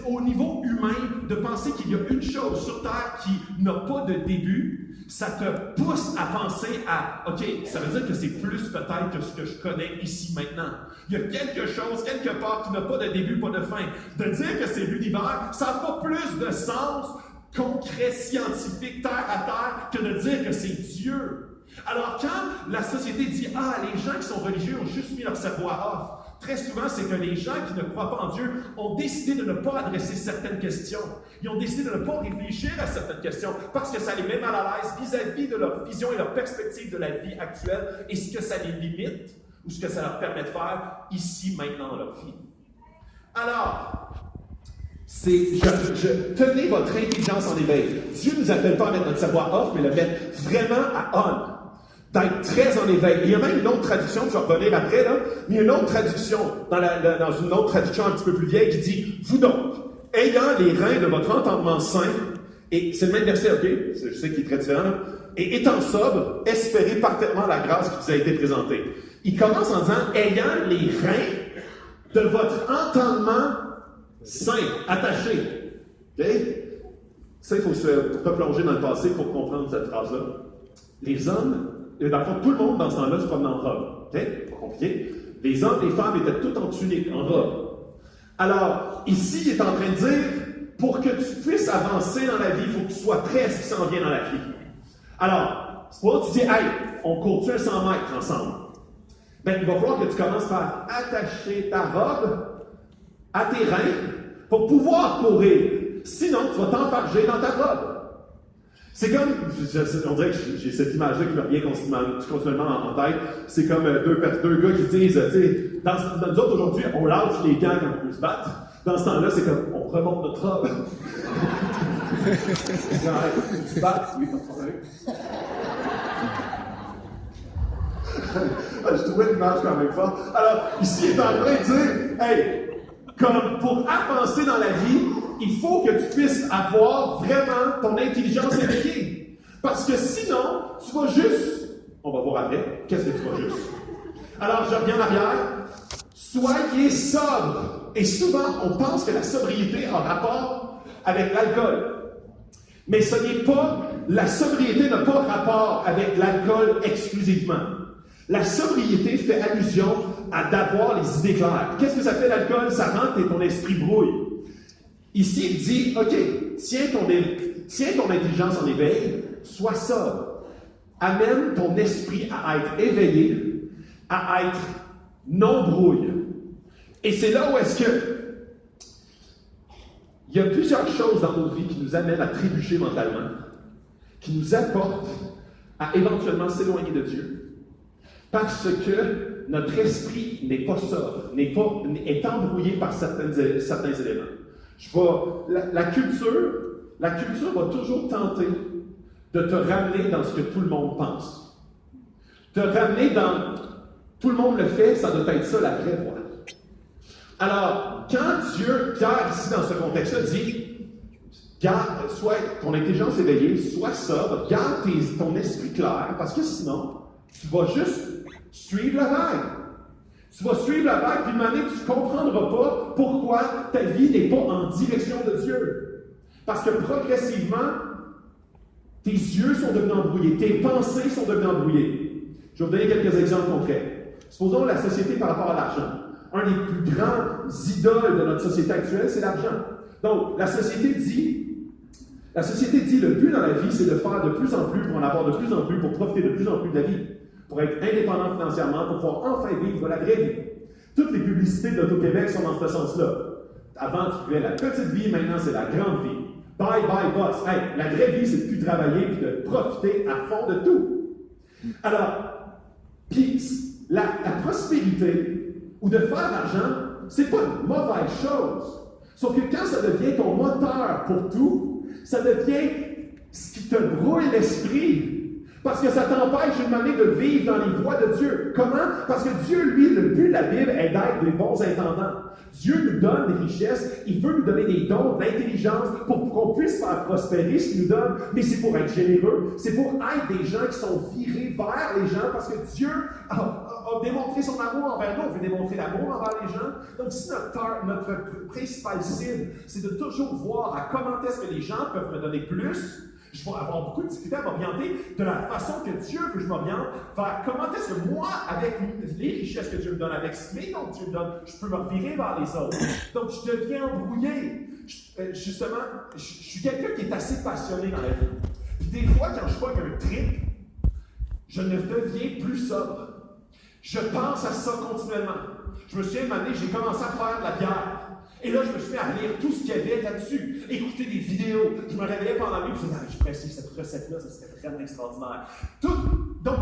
au niveau humain de penser qu'il y a une chose sur Terre qui n'a pas de début, ça te pousse à penser à, OK, ça veut dire que c'est plus peut-être que ce que je connais ici maintenant. Il y a quelque chose, quelque part, qui n'a pas de début, pas de fin. De dire que c'est l'univers, ça n'a pas plus de sens concret, scientifique, terre à terre, que de dire que c'est Dieu. Alors, quand la société dit « Ah, les gens qui sont religieux ont juste mis leur cerveau à off », très souvent, c'est que les gens qui ne croient pas en Dieu ont décidé de ne pas adresser certaines questions. Ils ont décidé de ne pas réfléchir à certaines questions parce que ça les met mal à l'aise vis-à-vis de leur vision et leur perspective de la vie actuelle et ce que ça les limite ou ce que ça leur permet de faire ici, maintenant, dans leur vie. Alors, tenez votre intelligence en éveil. Dieu ne nous appelle pas à mettre notre cerveau à off, mais le mettre vraiment à on. D'être très en éveil. Il y a même une autre traduction, je vais revenir après, là, mais il y a une autre traduction, dans une autre traduction un petit peu plus vieille, qui dit « Vous donc, ayant les reins de votre entendement sain, et c'est le même verset, ok, je sais qu'il est très différent, là, et étant sobre, espérez parfaitement la grâce qui vous a été présentée. » Il commence en disant « Ayant les reins de votre entendement sain, attaché. » Ok? Ça, il faut se replonger dans le passé pour comprendre cette phrase-là. Les hommes, et dans le fond, tout le monde dans ce temps-là se promenait en robe. OK? Pas compliqué. Les hommes et les femmes étaient tous en tunique, en robe. Alors, ici, il est en train de dire, pour que tu puisses avancer dans la vie, il faut que tu sois prêt à ce qui s'en vient dans la vie. Alors, c'est pas que tu dis, hey, on court-tu un 100 mètres ensemble? Ben, il va falloir que tu commences par attacher ta robe à tes reins pour pouvoir courir. Sinon, tu vas t'enfarger dans ta robe. C'est comme, on dirait que j'ai cette image-là qui me revient continuellement en tête. C'est comme deux gars qui disent, tu sais, dans nous autres aujourd'hui, on lâche les gants quand on peut se battre. Dans ce temps-là, c'est comme, on remonte notre robe. Tu te battes? Oui, pas de problème. Je trouvais l'image quand même forte. Alors, ici, il est en train de dire, hey, comme pour avancer dans la vie, il faut que tu puisses avoir vraiment ton intelligence éveillée. Parce que sinon, tu vas juste, on va voir après, qu'est-ce que tu vas juste. Alors, je reviens en arrière. Soyez sobre. Et souvent, on pense que la sobriété a rapport avec l'alcool. Mais ce n'est pas, la sobriété n'a pas rapport avec l'alcool exclusivement. La sobriété fait allusion à d'avoir les idées claires. Qu'est-ce que ça fait l'alcool? Ça rend ton esprit brouille. Ici, il dit, OK, tiens ton intelligence en éveil, sois sobre. Amène ton esprit à être éveillé, à être non brouille. Et c'est là où est-ce que il y a plusieurs choses dans nos vies qui nous amènent à trébucher mentalement, qui nous apportent à éventuellement s'éloigner de Dieu, parce que notre esprit n'est pas sobre, est embrouillé par certains éléments. La culture va toujours tenter de te ramener dans ce que tout le monde pense. Te ramener dans tout le monde le fait, ça doit être ça la vraie voie. Alors, quand Pierre, ici dans ce contexte-là, dit garde, sois ton intelligence éveillée, sois sobre, garde ton esprit clair, parce que sinon, tu vas juste suivre la vague. Tu vas suivre la vague, puis une année, tu ne comprendras pas pourquoi ta vie n'est pas en direction de Dieu. Parce que progressivement, tes yeux sont devenus embrouillés, tes pensées sont devenues embrouillées. Je vais vous donner quelques exemples concrets. Supposons la société par rapport à l'argent. Un des plus grands idoles de notre société actuelle, c'est l'argent. Donc, la société dit, le but dans la vie, c'est de faire de plus en plus, pour en avoir de plus en plus, pour profiter de plus en plus de la vie, pour être indépendant financièrement, pour pouvoir enfin vivre la vraie vie. Toutes les publicités de l'Auto-Québec sont dans ce sens-là. Avant, tu vivais la petite vie, maintenant, c'est la grande vie. Bye bye boss. Hey, la vraie vie, c'est de plus travailler et de profiter à fond de tout. Alors, puis la prospérité ou de faire de l'argent, c'est pas une mauvaise chose. Sauf que quand ça devient ton moteur pour tout, ça devient ce qui te brouille l'esprit. Parce que ça t'empêche une manière de vivre dans les voies de Dieu. Comment? Parce que Dieu, lui, le but de la Bible est d'être des bons intendants. Dieu nous donne des richesses, il veut nous donner des dons, de l'intelligence, pour qu'on puisse faire prospérer ce qu'il nous donne, mais c'est pour être généreux, c'est pour être des gens qui sont virés vers les gens, parce que Dieu a démontré son amour envers nous, on veut démontrer l'amour envers les gens. Donc si notre principale cible, c'est de toujours voir à comment est-ce que les gens peuvent me donner plus, je vais avoir beaucoup de difficultés à m'orienter de la façon que Dieu veut que je m'oriente vers comment est-ce que moi, avec les richesses que Dieu me donne, avec les dons que Dieu me donne, je peux me revirer vers les autres. Donc, je deviens embrouillé. Justement, je suis quelqu'un qui est assez passionné dans la vie. Puis des fois, quand je pogne un trip, je ne deviens plus sobre. Je pense à ça continuellement. Je me souviens, une année, j'ai commencé à faire de la bière. Et là, je me suis mis à lire tout ce qu'il y avait là-dessus, écouter des vidéos. Je me réveillais pendant la nuit, je me disais, je précise cette recette-là, ça serait vraiment extraordinaire. Donc,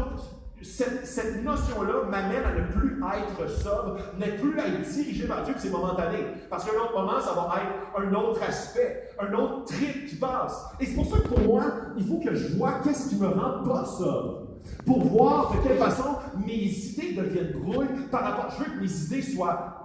cette notion-là m'amène à ne plus être sobre, ne plus à être dirigé par Dieu, puis c'est momentané. Parce qu'à un autre moment, ça va être un autre aspect, un autre trip qui passe. Et c'est pour ça que pour moi, il faut que je vois qu'est-ce qui me rend pas sobre. Pour voir de quelle façon mes idées deviennent brouilles par rapport. Je veux que mes idées soient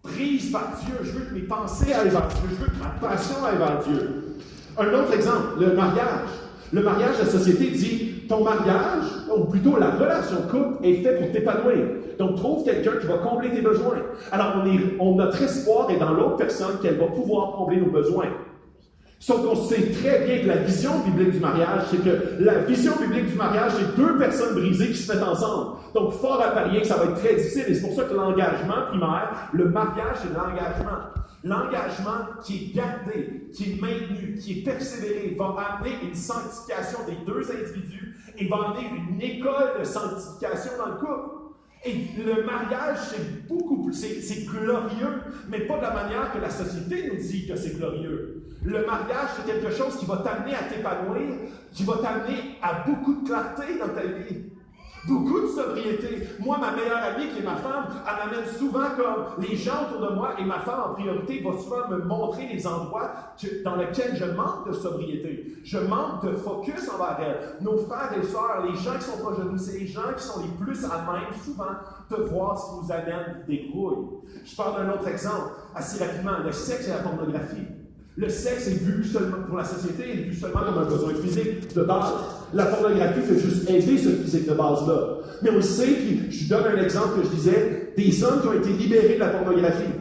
prise par Dieu, je veux que mes pensées aillent vers Dieu, je veux que ma passion aille vers Dieu. Un autre exemple, le mariage. Le mariage, la société dit, ton mariage, ou plutôt la relation couple, est faite pour t'épanouir. Donc, trouve quelqu'un qui va combler tes besoins. Alors, notre espoir est dans l'autre personne qu'elle va pouvoir combler nos besoins. Sauf qu'on sait très bien que la vision biblique du mariage, c'est que la vision biblique du mariage, c'est deux personnes brisées qui se mettent ensemble. Donc, fort à parier que ça va être très difficile. Et c'est pour ça que l'engagement primaire, le mariage, c'est l'engagement. L'engagement qui est gardé, qui est maintenu, qui est persévéré, va amener une sanctification des deux individus et va amener une école de sanctification dans le couple. Et le mariage, c'est beaucoup plus, c'est glorieux, mais pas de la manière que la société nous dit que c'est glorieux. Le mariage, c'est quelque chose qui va t'amener à t'épanouir, qui va t'amener à beaucoup de clarté dans ta vie. Beaucoup de sobriété. Moi, ma meilleure amie, qui est ma femme, elle m'amène souvent comme les gens autour de moi, et ma femme en priorité va souvent me montrer les endroits dans lesquels je manque de sobriété. Je manque de focus envers elle. Nos frères et sœurs, les gens qui sont proches de nous, c'est les gens qui sont les plus à même, souvent, de voir ce qui nous amène des grouilles. Je parle d'un autre exemple, assez rapidement, le sexe et la pornographie. Le sexe est vu seulement, pour la société, est vu seulement comme un besoin physique de base. La pornographie fait juste aider ce physique de base-là. Mais on le sait, puis je donne un exemple que je disais, des hommes qui ont été libérés de la pornographie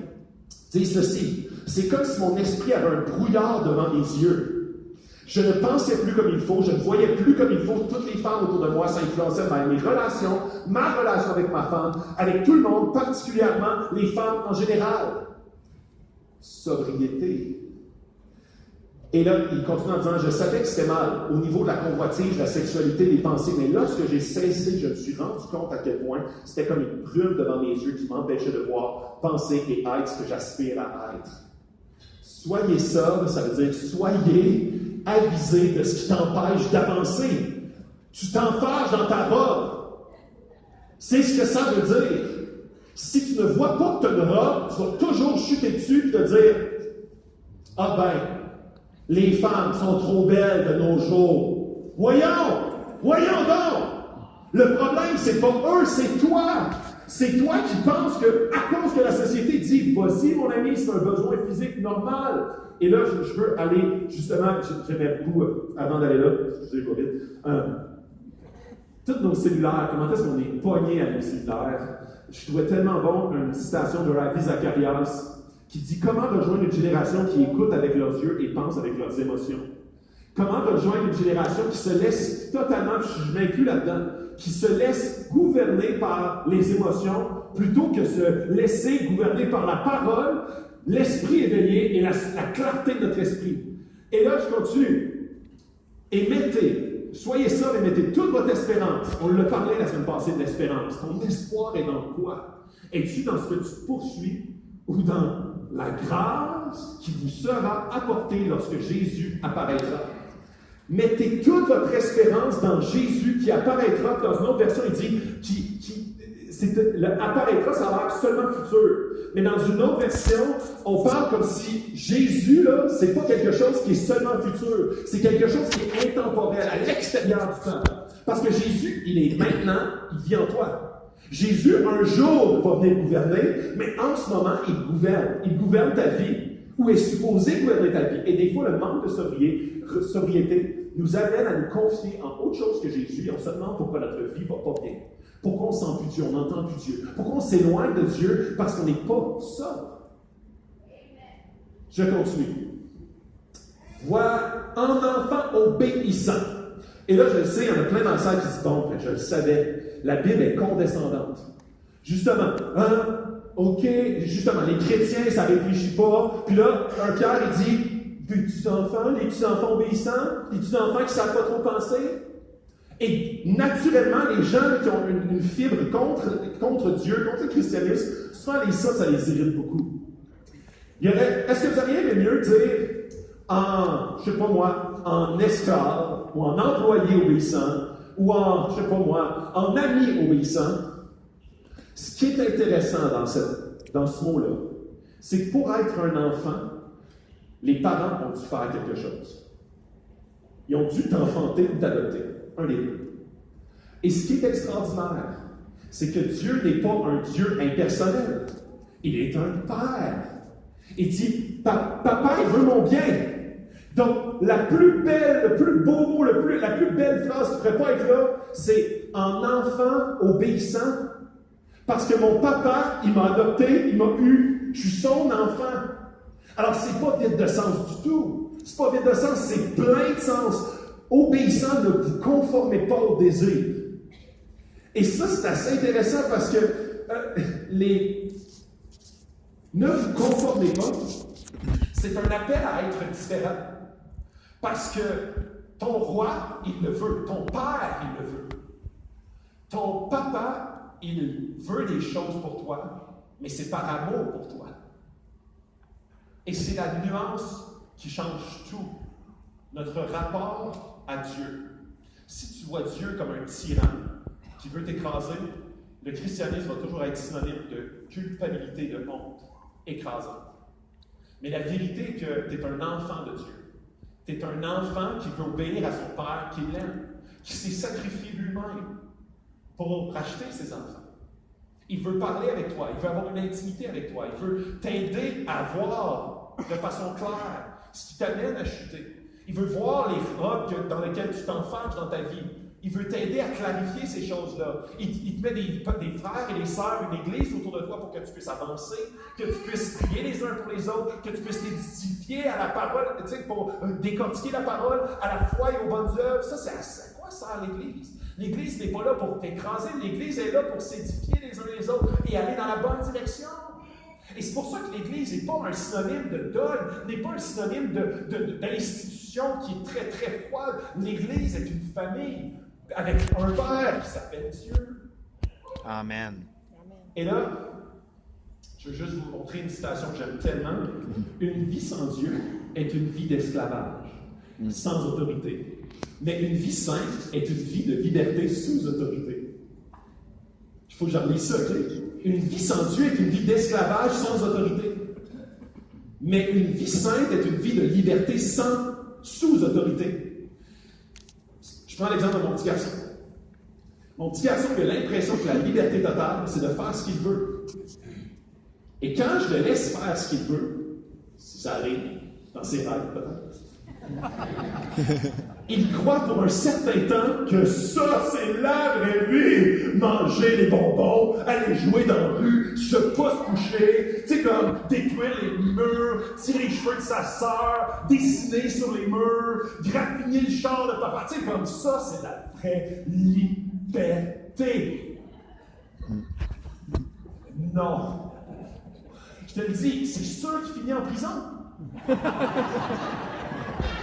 disent ceci, c'est comme si mon esprit avait un brouillard devant mes yeux. Je ne pensais plus comme il faut, je ne voyais plus comme il faut toutes les femmes autour de moi, ça influençait mes relations, ma relation avec ma femme, avec tout le monde, particulièrement les femmes en général. Sobriété. Et là, il continue en disant, je savais que c'était mal au niveau de la convoitise, la sexualité, des pensées, mais lorsque j'ai cessé, je me suis rendu compte à quel point c'était comme une brume devant mes yeux qui m'empêchait de voir, penser et être ce que j'aspire à être. Soyez sobre, ça veut dire soyez avisés de ce qui t'empêche d'avancer. Tu t'enfarges dans ta robe. C'est ce que ça veut dire. Si tu ne vois pas que tu as une robe, tu vas toujours chuter dessus et te dire, ah ben, les femmes sont trop belles de nos jours. Voyons donc! Le problème, c'est pas eux, c'est toi! C'est toi qui penses que, à cause que la société dit, vas-y, mon ami, c'est un besoin physique normal. Et là, je veux aller, justement, j'aimais beaucoup, avant d'aller là, je vais vite, tous nos cellulaires, comment est-ce qu'on est pognés à nos cellulaires? Je trouvais tellement bon une citation de Ravi Zacharias, qui dit comment rejoindre une génération qui écoute avec leurs yeux et pense avec leurs émotions. Comment rejoindre une génération qui se laisse totalement, je m'inclus là-dedans, qui se laisse gouverner par les émotions plutôt que se laisser gouverner par la parole, l'esprit éveillé et la clarté de notre esprit. Et là, je continue. Et soyez ça et mettez toute votre espérance. On l'a parlé la semaine passée de l'espérance. Ton espoir est dans quoi? Es-tu dans ce que tu poursuis ou dans la grâce qui vous sera apportée lorsque Jésus apparaîtra. Mettez toute votre espérance dans Jésus qui apparaîtra. Dans une autre version, il dit apparaîtra, ça a l'air seulement futur. Mais dans une autre version, on parle comme si Jésus, là, c'est pas quelque chose qui est seulement futur. C'est quelque chose qui est intemporel, à l'extérieur du temps. Parce que Jésus, il est maintenant, il vit en toi. Jésus, un jour, va venir gouverner, mais en ce moment, il gouverne. Il gouverne ta vie, ou est supposé gouverner ta vie. Et des fois, le manque de sobriété nous amène à nous confier en autre chose que Jésus, et on se demande pourquoi notre vie ne va pas bien. Pourquoi on ne sent plus Dieu, on n'entend plus Dieu. Pourquoi on s'éloigne de Dieu parce qu'on n'est pas sobre. Je continue. Vois un enfant obéissant. Et là, je le sais, il y en a plein d'enseignants qui disent, bon, je le savais, la Bible est condescendante. Justement, justement, les chrétiens, ça ne réfléchit pas. Puis là, un Pierre, il dit, les petits-enfants obéissants, les petits-enfants qui ne savent pas trop penser. Et naturellement, les gens qui ont une fibre contre Dieu, contre le christianisme, souvent ça les irrite beaucoup. Est-ce que vous auriez mieux dire en esclave, ou en employé obéissant, ou en ami obéissant? Ce qui est intéressant dans ce mot-là, c'est que pour être un enfant, les parents ont dû faire quelque chose. Ils ont dû t'enfanter ou t'adopter. Un des deux. Et ce qui est extraordinaire, c'est que Dieu n'est pas un Dieu impersonnel. Il est un Père. Il dit, Papa, il veut mon bien. Donc, la plus belle, le plus beau mot, la plus belle phrase qui ne pourrait pas être là, c'est en enfant obéissant. Parce que mon papa, il m'a adopté, il m'a eu, je suis son enfant. Alors, c'est pas vide de sens du tout. C'est pas vide de sens, c'est plein de sens. Obéissant, ne vous conformez pas au désir. Et ça, c'est assez intéressant parce que ne vous conformez pas, c'est un appel à être différent. Parce que ton roi, il le veut. Ton père, il le veut. Ton papa, il veut des choses pour toi, mais c'est par amour pour toi. Et c'est la nuance qui change tout. Notre rapport à Dieu. Si tu vois Dieu comme un tyran qui veut t'écraser, le christianisme va toujours être synonyme de culpabilité, de honte, écrasante. Mais la vérité est que tu es un enfant de Dieu. Tu es un enfant qui veut obéir à son Père, qui l'aime, qui s'est sacrifié lui-même pour racheter ses enfants. Il veut parler avec toi, il veut avoir une intimité avec toi, il veut t'aider à voir de façon claire ce qui t'amène à chuter. Il veut voir les robes dans lesquelles tu t'enfanges dans ta vie. Il veut t'aider à clarifier ces choses-là. Il te met des frères et des sœurs, une église autour de toi pour que tu puisses avancer, que tu puisses prier les uns pour les autres, que tu puisses t'édifier à la parole, tu sais, pour décortiquer la parole à la foi et aux bonnes œuvres. Ça, c'est à quoi sert l'Église? L'Église n'est pas là pour t'écraser. L'Église est là pour s'édifier les uns les autres et aller dans la bonne direction. Et c'est pour ça que l'Église n'est pas un synonyme de dogme, n'est pas un synonyme d'institution qui est très, très froide. L'Église est une famille avec un Père qui s'appelle Dieu. Amen. Et là, je veux juste vous montrer une citation que j'aime tellement. Une vie sans Dieu est une vie d'esclavage, sans autorité. Mais une vie sainte est une vie de liberté sous autorité. Il faut que j'en lise ça, ok? Une vie sans Dieu est une vie d'esclavage sans autorité. Mais une vie sainte est une vie de liberté sous autorité. Je prends l'exemple de mon petit garçon. Mon petit garçon a l'impression que la liberté totale, c'est de faire ce qu'il veut. Et quand je le laisse faire ce qu'il veut, si ça arrive, dans ses rêves peut-être, il croit pour un certain temps que ça, c'est la vraie vie. Manger les bonbons, aller jouer dans la rue, se pas se coucher, tu sais, comme détruire les murs, tirer les cheveux de sa sœur, dessiner sur les murs, graffiner le char de papa. Tu sais, comme ça, c'est la vraie liberté. Non. Je te le dis, c'est sûr qu'il finit en prison.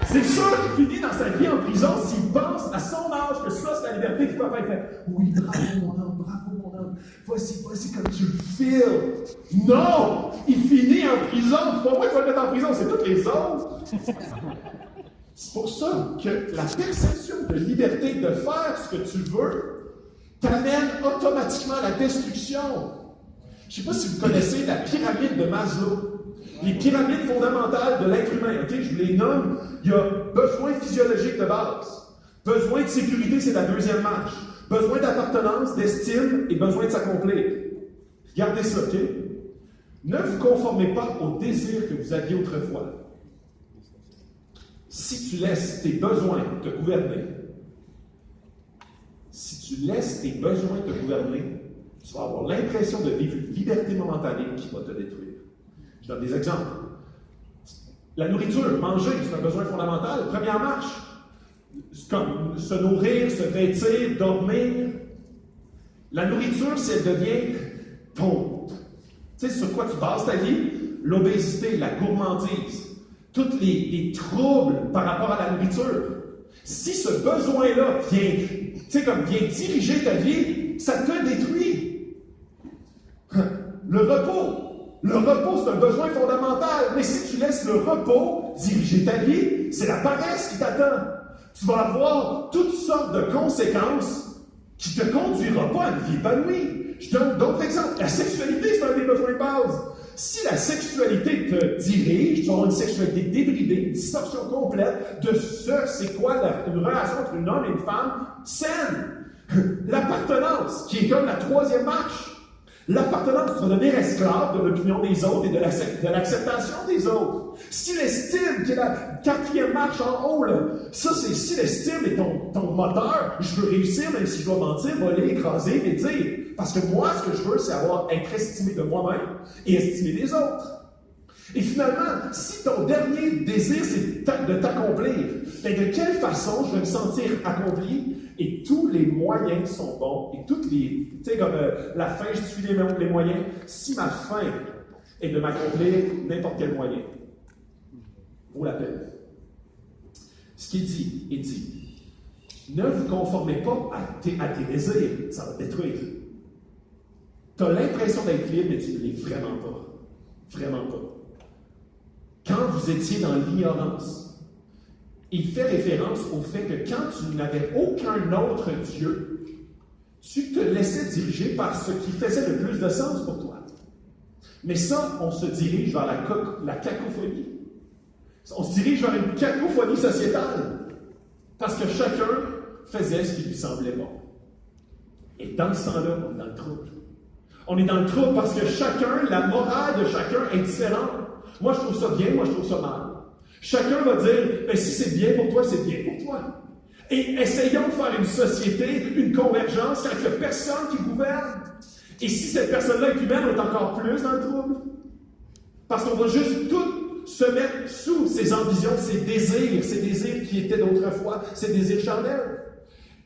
C'est sûr qu'il finit dans sa vie en prison s'il pense à son âge que ça, c'est la liberté que papa fait. Oui, bravo mon homme, vas-y comme tu le files. Non! il finit en prison. C'est pas moi qui vais le mettre en prison, c'est toutes les autres. C'est pour ça que la perception de liberté de faire ce que tu veux t'amène automatiquement à la destruction. Je ne sais pas si vous connaissez la pyramide de Maslow. Les pyramides fondamentales de l'être humain, ok, je vous les nomme. Il y a besoin physiologique de base. Besoin de sécurité, c'est la deuxième marche. Besoin d'appartenance, d'estime et besoin de s'accomplir. Gardez ça, ok? Ne vous conformez pas aux désirs que vous aviez autrefois. Si tu laisses tes besoins te gouverner, tu vas avoir l'impression de vivre une liberté momentanée qui va te détruire. Je donne des exemples. La nourriture, manger, c'est un besoin fondamental. Première marche, comme se nourrir, se vêtir, dormir. La nourriture, si elle devient ton... Tu sais sur quoi tu bases ta vie? L'obésité, la gourmandise, tous les troubles par rapport à la nourriture. Si ce besoin-là vient diriger ta vie, ça te détruit. Le repos, c'est un besoin fondamental. Mais si tu laisses le repos diriger ta vie, c'est la paresse qui t'attend. Tu vas avoir toutes sortes de conséquences qui ne te conduiront pas à une vie épanouie. Je donne d'autres exemples. La sexualité, c'est un des besoins de base. Si la sexualité te dirige, tu vas avoir une sexualité débridée, une distorsion complète de c'est quoi une relation entre un homme et une femme saine. L'appartenance, qui est comme la troisième marche. L'appartenance, tu vas devenir esclave de l'opinion des autres et de l'acceptation des autres. Si l'estime, qui est la quatrième marche en haut, là, ça c'est si l'estime est ton moteur, je veux réussir même si je dois mentir, voler, écraser, mais dire. Parce que moi, ce que je veux, c'est être estimé de moi-même et estimer des autres. Et finalement, si ton dernier désir, c'est de t'accomplir, bien de quelle façon je vais me sentir accompli? Et tous les moyens sont bons, et toutes les... Tu sais, comme la fin justifie les moyens. Si ma fin est de m'accomplir, n'importe quel moyen vaut la peine. Ce qu'il dit, il dit, ne vous conformez pas à tes désirs, ça va te détruire. Tu as l'impression d'être libre, mais tu ne l'es vraiment pas. Vraiment pas. Quand vous étiez dans l'ignorance, il fait référence au fait que quand tu n'avais aucun autre Dieu, tu te laissais diriger par ce qui faisait le plus de sens pour toi. Mais ça, on se dirige vers la cacophonie. On se dirige vers une cacophonie sociétale. Parce que chacun faisait ce qui lui semblait bon. Et dans ce temps-là, on est dans le trouble. On est dans le trouble parce que la morale de chacun est différente. Moi, je trouve ça bien, moi, je trouve ça mal. Chacun va dire, si c'est bien pour toi, c'est bien pour toi. Et essayons de faire une société, une convergence, avec il n'y a personne qui gouverne. Et si cette personne-là est humaine, on est encore plus dans le trouble. Parce qu'on va juste tout se mettre sous ses ambitions, ses désirs qui étaient d'autrefois, ses désirs charnels.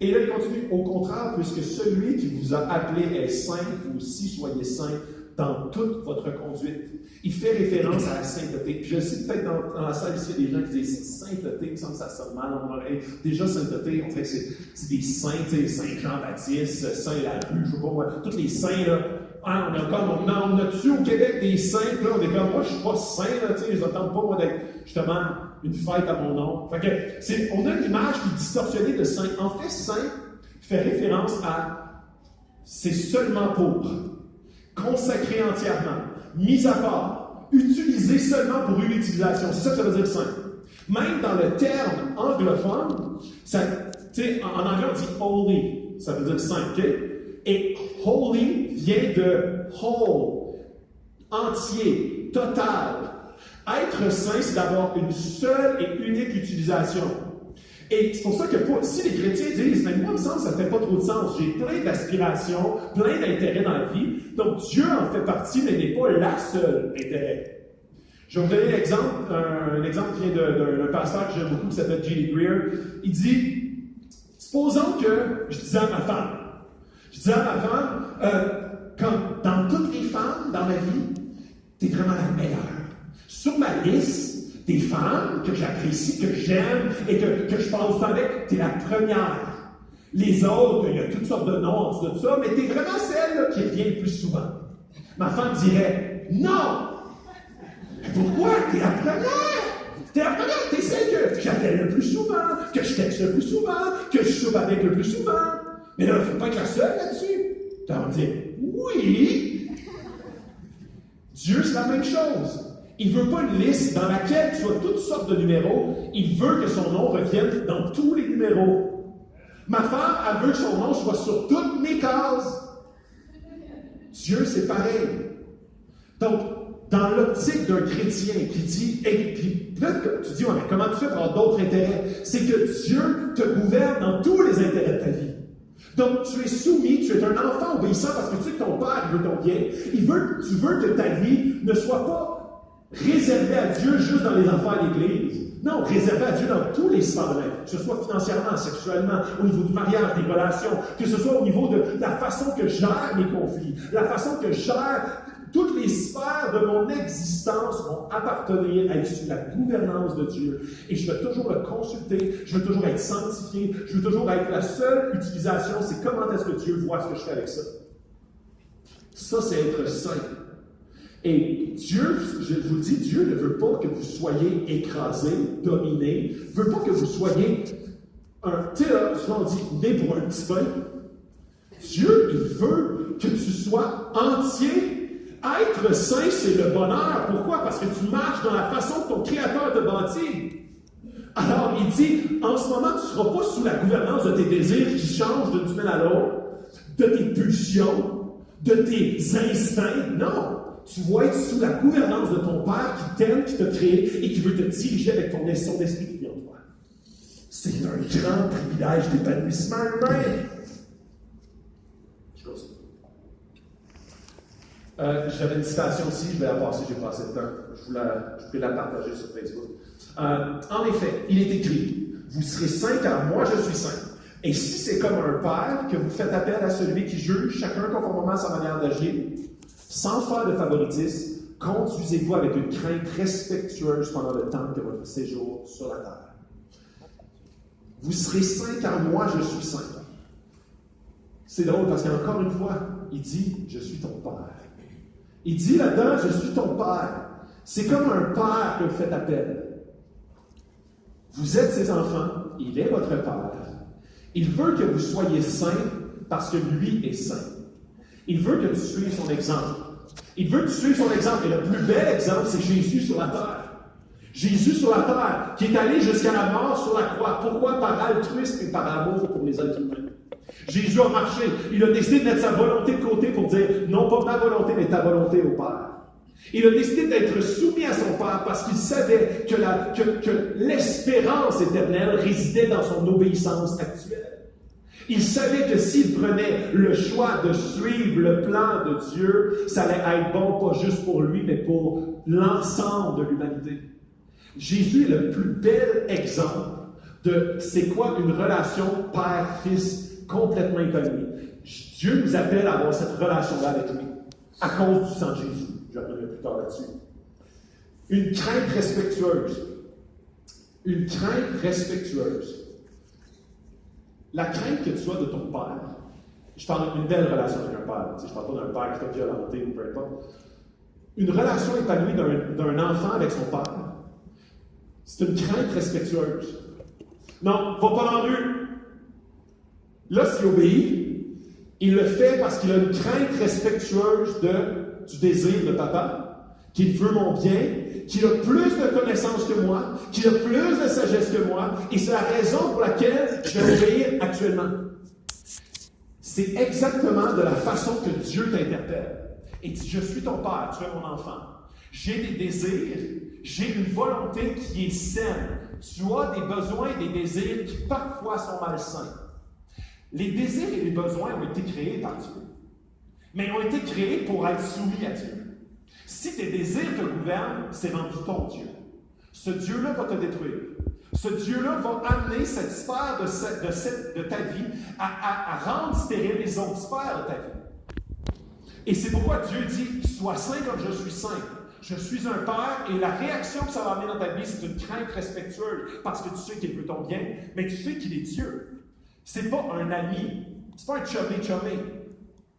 Et là, il continue, au contraire, puisque celui qui vous a appelé est saint, vous aussi soyez saints dans toute votre conduite. Il fait référence à la sainteté. Puis je sais peut-être dans la salle ici, il y a des gens qui disent sainteté, il me semble que ça sonne mal dans mon oreille. Déjà, sainteté, on fait que c'est des saints, tu sais, Saint Jean-Baptiste, Saint Larue, je sais pas moi, tous les saints, là. Ah, on a-tu au Québec des saints, là, on est comme, moi, je suis pas saint, là, tu sais, je n'attends pas, moi, d'être, justement, une fête à mon nom. Fait que, on a une image qui est distorsionnée de saint. En fait, saint fait référence à, c'est seulement pour, consacré entièrement, mis à part, utilisé seulement pour une utilisation. C'est ça que ça veut dire saint. Même dans le terme anglophone, en anglais on dit holy, ça veut dire saint, ok? Et holy vient de whole, entier, total. Être saint, c'est d'avoir une seule et unique utilisation. Et c'est pour ça que si les chrétiens disent, mais moi, il me semble que ça ne fait pas trop de sens, j'ai plein d'aspirations, plein d'intérêts dans la vie, donc Dieu en fait partie, mais n'est pas la seule intérêt. Je vais vous donner un exemple qui vient d'un pasteur que j'aime beaucoup, qui s'appelle J.D. Greer. Il dit, supposons que je disais à ma femme, comme dans toutes les femmes dans ma vie, tu es vraiment la meilleure. Sur ma liste des femmes que j'apprécie, que j'aime et que je passe du temps avec, tu es la première. Les autres, il y a toutes sortes de noms en dessous de ça, mais tu es vraiment celle là, qui revient le plus souvent. Ma femme dirait, non, plus souvent, que je texte le plus souvent, que je soupe avec le plus souvent. Mais là, il ne faut pas être la seule là-dessus. Tu vas me dire, oui. Dieu, c'est la même chose. Il ne veut pas une liste dans laquelle tu as toutes sortes de numéros. Il veut que son nom revienne dans tous les numéros. Ma femme, elle veut que son nom soit sur toutes mes cases. Dieu, c'est pareil. Donc, dans l'optique d'un chrétien qui dit, et puis là, tu dis, ouais, mais comment tu fais pour avoir d'autres intérêts? C'est que Dieu te gouverne dans tous les intérêts de ta vie. Donc, tu es soumis, tu es un enfant obéissant parce que tu sais que ton Père veut ton bien. Tu veux que ta vie ne soit pas réservée à Dieu juste dans les affaires d'Église. Non, réservée à Dieu dans tous les sphères de la vie, que ce soit financièrement, sexuellement, au niveau du mariage, des relations, que ce soit au niveau de la façon que je gère mes conflits, la façon que je gère toutes les sphères de mon existence vont appartenir à la gouvernance de Dieu. Et je veux toujours le consulter, je veux toujours être sanctifié, je veux toujours être la seule utilisation, c'est comment est-ce que Dieu voit ce que je fais avec ça. Ça, c'est être saint. Et Dieu, je vous le dis, Dieu ne veut pas que vous soyez écrasés, dominés, ne veut pas que vous soyez tu sais là, souvent on dit, né pour un petit pain. Dieu, il veut que tu sois entier. Être saint, c'est le bonheur. Pourquoi? Parce que tu marches dans la façon que ton Créateur te bâtit. Alors, il dit, en ce moment, tu ne seras pas sous la gouvernance de tes désirs qui changent d'une semaine à l'autre, de tes pulsions, de tes instincts. Non! Tu vas être sous la gouvernance de ton Père qui t'aime, qui t'a créé et qui veut te diriger avec son esprit qui vient de toi. C'est un grand privilège d'épanouissement humain. Je continue. J'avais une citation aussi, je vais la passer, j'ai pas assez de temps. Je peux la partager sur Facebook. En effet, il est écrit, vous serez saints car moi je suis saint. Et si c'est comme un père que vous faites appel à celui qui juge chacun conformément à sa manière d'agir, sans faire de favoritisme, conduisez-vous avec une crainte respectueuse pendant le temps de votre séjour sur la terre. Vous serez saints car moi je suis saint. C'est drôle parce qu'encore une fois, il dit, je suis ton père. Il dit là-dedans, je suis ton père. C'est comme un père que vous faites appel. Vous êtes ses enfants, il est votre père. Il veut que vous soyez saints parce que lui est saint. Il veut que tu suives son exemple. Il veut que tu suives son exemple. Et le plus bel exemple, c'est Jésus sur la terre. Jésus sur la terre, qui est allé jusqu'à la mort sur la croix. Pourquoi? Par altruisme et par amour pour les êtres humains. Jésus a marché. Il a décidé de mettre sa volonté de côté pour dire, non pas ma volonté, mais ta volonté au Père. Il a décidé d'être soumis à son Père parce qu'il savait que l'espérance éternelle résidait dans son obéissance actuelle. Il savait que s'il prenait le choix de suivre le plan de Dieu, ça allait être bon pas juste pour lui, mais pour l'ensemble de l'humanité. Jésus est le plus bel exemple de c'est quoi une relation père-fils complètement épanouie. Dieu nous appelle à avoir cette relation-là avec lui, à cause du sang de Jésus. Je reviendrai plus tard là-dessus. Une crainte respectueuse. Une crainte respectueuse. La crainte que tu as de ton père, je parle d'une belle relation avec un père, je ne parle pas d'un père qui t'a violenté ou peu importe. Une relation épanouie d'un enfant avec son père, c'est une crainte respectueuse. Non, va pas dans la rue. Là, s'il obéit, il le fait parce qu'il a une crainte respectueuse du désir de papa, qu'il veut mon bien, qu'il a plus de connaissances que moi, qu'il a plus de sagesse que moi, et c'est la raison pour laquelle je vais obéir actuellement. C'est exactement de la façon que Dieu t'interpelle. Et dit, je suis ton père, tu es mon enfant. J'ai des désirs, j'ai une volonté qui est saine. Tu as des besoins et des désirs qui parfois sont malsains. Les désirs et les besoins ont été créés par Dieu, mais ils ont été créés pour être soumis à Dieu. Si tes désirs te gouvernent, c'est rendu ton Dieu. Ce Dieu-là va te détruire. Ce Dieu-là va amener cette sphère de ta vie à rendre stérile les autres sphères de ta vie. Et c'est pourquoi Dieu dit, sois saint comme je suis saint. Je suis un père, et la réaction que ça va amener dans ta vie, c'est une crainte respectueuse, parce que tu sais qu'il veut ton bien, mais tu sais qu'il est Dieu. C'est pas un ami, c'est pas un chumé.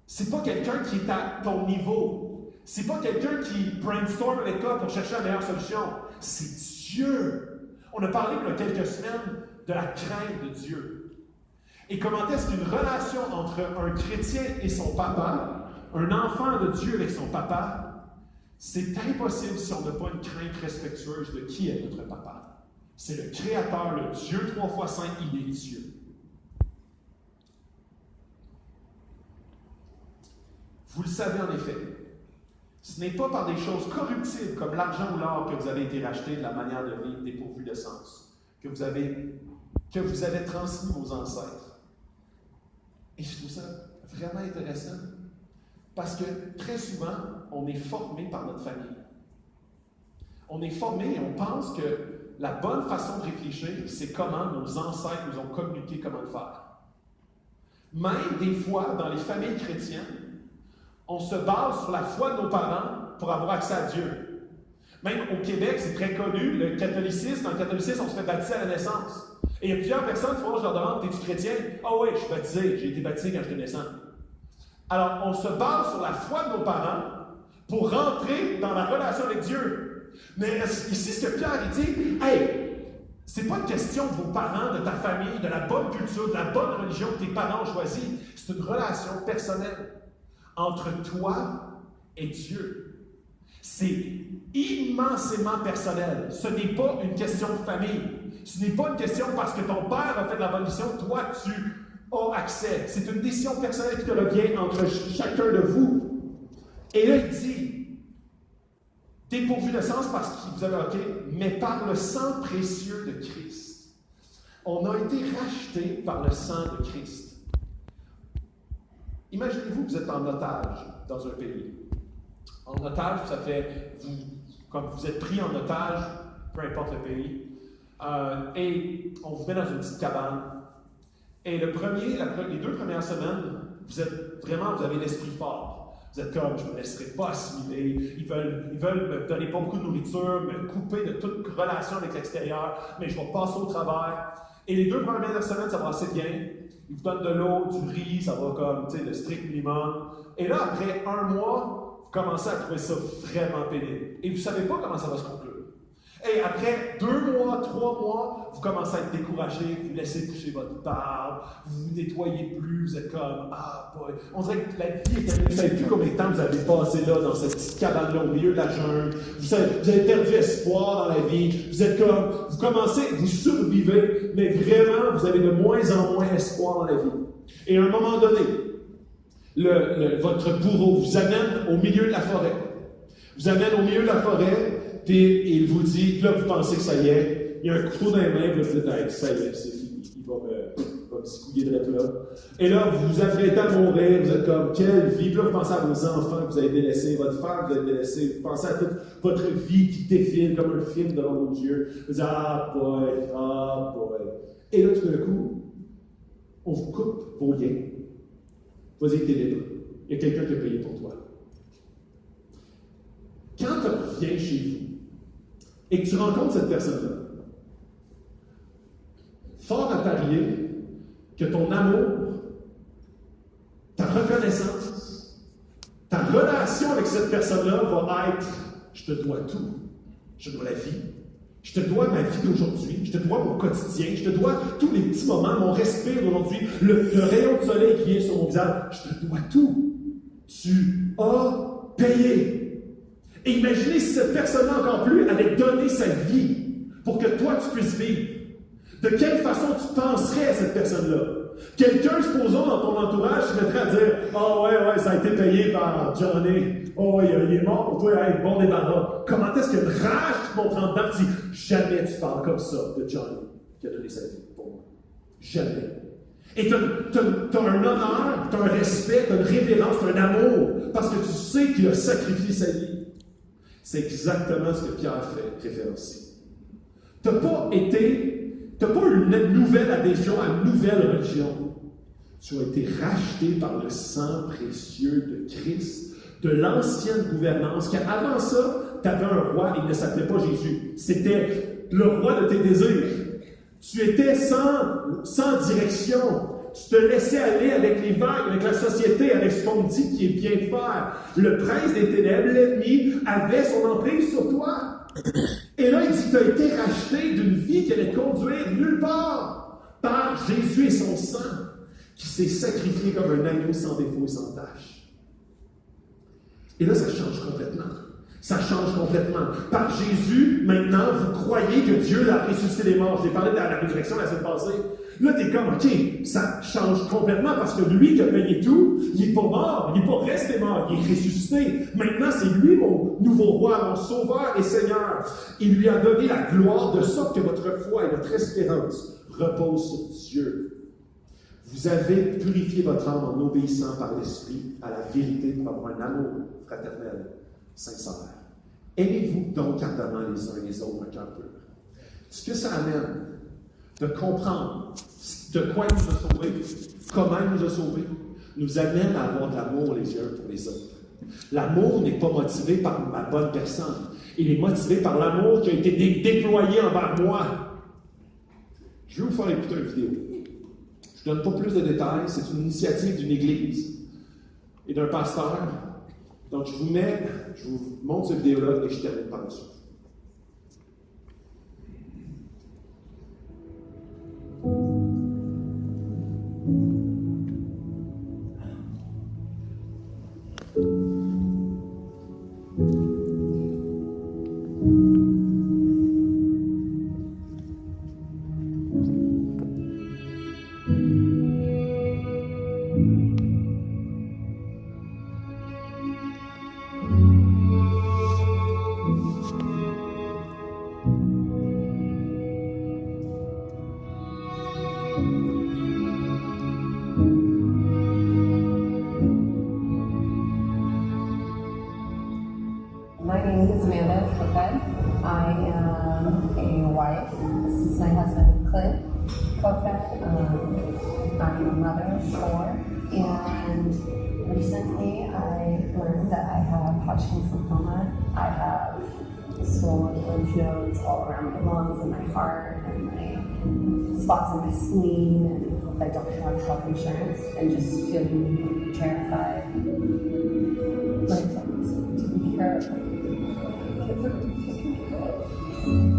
C'est pas quelqu'un qui est à ton niveau. C'est pas quelqu'un qui brainstorm avec toi pour chercher la meilleure solution. C'est Dieu. On a parlé il y a quelques semaines de la crainte de Dieu. Et comment est-ce qu'une relation entre un chrétien et son papa, un enfant de Dieu avec son papa, c'est impossible si on n'a pas une crainte respectueuse de qui est notre papa. C'est le Créateur, le Dieu 3 fois saint, il est Dieu. Vous le savez en effet, ce n'est pas par des choses corruptibles comme l'argent ou l'or que vous avez été rachetés de la manière de vivre dépourvue de sens, que vous avez transmis vos ancêtres. Et je trouve ça vraiment intéressant, parce que très souvent, on est formé par notre famille. On est formé et on pense que la bonne façon de réfléchir, c'est comment nos ancêtres nous ont communiqué comment le faire. Même des fois, dans les familles chrétiennes, on se base sur la foi de nos parents pour avoir accès à Dieu. Même au Québec, c'est très connu, le catholicisme. Dans le catholicisme, on se fait baptiser à la naissance. Et il y a plusieurs personnes qui je leur demande, es-tu chrétien? Ah oui, je suis baptisé, j'ai été baptisé quand j'étais naissant. Alors, on se base sur la foi de nos parents pour rentrer dans la relation avec Dieu. Mais ici, ce que Pierre dit, hey, c'est pas une question de vos parents, de ta famille, de la bonne culture, de la bonne religion que tes parents ont choisie. C'est une relation personnelle entre toi et Dieu. C'est immensément personnel. Ce n'est pas une question de famille. Ce n'est pas une question parce que ton père a fait de la bonne décision, toi tu as accès. C'est une décision personnelle qui te revient entre chacun de vous. Et là, il dit, dépourvu de sens parce qu'il vous a OK, mais par le sang précieux de Christ. On a été rachetés par le sang de Christ. Imaginez-vous que vous êtes en otage dans un pays. En otage, ça fait, comme vous êtes pris en otage, peu importe le pays, et on vous met dans une petite cabane. Et les 2 premières semaines, vous avez l'esprit fort. Vous êtes comme, je ne me laisserai pas assimiler. Ils veulent me donner pas beaucoup de nourriture, me couper de toute relation avec l'extérieur, mais je vais passer au travers. Et les 2 premières semaines, ça va assez bien. Ils vous donnent de l'eau, du riz, ça va comme, le strict minimum. Et là, après 1 mois, vous commencez à trouver ça vraiment pénible. Et vous ne savez pas comment ça va se conclure. Et après 2 mois, 3 mois, vous commencez à être découragé, vous laissez coucher votre barbe, vous ne nettoyez plus, vous êtes comme, ah boy. On dirait que la vie est terminée. Vous ne savez plus combien de temps vous avez passé là, dans cette petite cabane-là, au milieu de la jungle. Vous avez perdu espoir dans la vie. Vous êtes comme, vous commencez, vous survivez, mais vraiment, vous avez de moins en moins espoir dans la vie. Et à un moment donné, votre bourreau vous amène au milieu de la forêt. Vous amène au milieu de la forêt, puis il vous dit, là, vous pensez que ça y est, il y a un couteau dans les mains, puis vous dites, hey, ça y est, c'est fini, il va me secouiller de là. Et là, vous vous apprêtez à mourir, vous êtes comme, quelle vie, puis là, vous pensez à vos enfants que vous avez délaissés, votre femme que vous avez délaissé, vous pensez à toute votre vie qui défile comme un film devant vos yeux. Vous dites, ah boy. Et là, tout d'un coup, on vous coupe vos liens. Vas-y, t'es libre. Il y a quelqu'un qui a payé pour toi. Quand tu reviens chez vous et que tu rencontres cette personne-là, fort à parier que ton amour, ta reconnaissance, ta relation avec cette personne-là va être « je te dois tout, je te dois la vie, je te dois ma vie d'aujourd'hui, je te dois mon quotidien, je te dois tous les petits moments, mon respire d'aujourd'hui, le rayon de soleil qui vient sur mon visage, je te dois tout. Tu as payé. » Et imaginez si cette personne-là, encore plus, avait donné sa vie pour que toi, tu puisses vivre. De quelle façon tu penserais à cette personne-là? Quelqu'un, supposons, dans ton entourage, se mettrait à dire « Ah ouais, ça a été payé par Johnny. Oh, il est mort pour toi, hey, bon débarras. » Comment est-ce qu'il y a une rage qui monte en dedans et dit « Jamais tu parles comme ça de Johnny qui a donné sa vie pour moi. Jamais. » Et tu as un honneur, tu as un respect, tu as une révérence, tu as un amour, parce que tu sais qu'il a sacrifié sa vie. C'est exactement ce que Pierre fait référence ici. Tu n'as pas eu une nouvelle adhésion à une nouvelle religion. Tu as été racheté par le sang précieux de Christ, de l'ancienne gouvernance, qu'avant ça, tu avais un roi, il ne s'appelait pas Jésus. C'était le roi de tes désirs. Tu étais sans direction. Tu te laissais aller avec les vagues, avec la société, avec ce qu'on dit qui est bien de faire. Le prince des ténèbres, l'ennemi, avait son emprise sur toi. Et là, il dit, tu as été racheté d'une vie qui nulle part. Par Jésus et son sang, qui s'est sacrifié comme un agneau sans défaut et sans tache. Et là, ça change complètement. Ça change complètement. Par Jésus, maintenant, vous croyez que Dieu l'a ressuscité des morts. Je t'ai parlé de la résurrection la semaine passée. Là, t'es comme, OK, ça change complètement parce que lui qui a payé tout, il n'est pas mort, il n'est pas resté mort, il est ressuscité. Maintenant, c'est lui mon nouveau roi, mon sauveur et Seigneur. Il lui a donné la gloire de sorte que votre foi et votre espérance reposent sur Dieu. Vous avez purifié votre âme en obéissant par l'Esprit à la vérité pour avoir un amour fraternel sincère. Aimez-vous donc ardemment les uns les autres un cœur pur. Ce que ça amène de comprendre de quoi il nous a sauvés, comment il nous a sauvés, nous amène à avoir de l'amour les uns pour les autres. L'amour n'est pas motivé par ma bonne personne. Il est motivé par l'amour qui a été déployé envers moi. Je vais vous faire écouter une vidéo. Je ne donne pas plus de détails. C'est une initiative d'une église et d'un pasteur. Donc, je vous montre cette vidéo-là et je termine par la suite. My name is Amanda Kofed. I am a wife. This is my husband, Clint Kofed. I'm a mother of 4. And recently I learned that I have Hodgkin's lymphoma. I have swollen lymph nodes all around my lungs and my heart and my spots in my spleen. And I don't have health insurance and just feeling terrified. My family's taking care of me. Kids are taking care of me.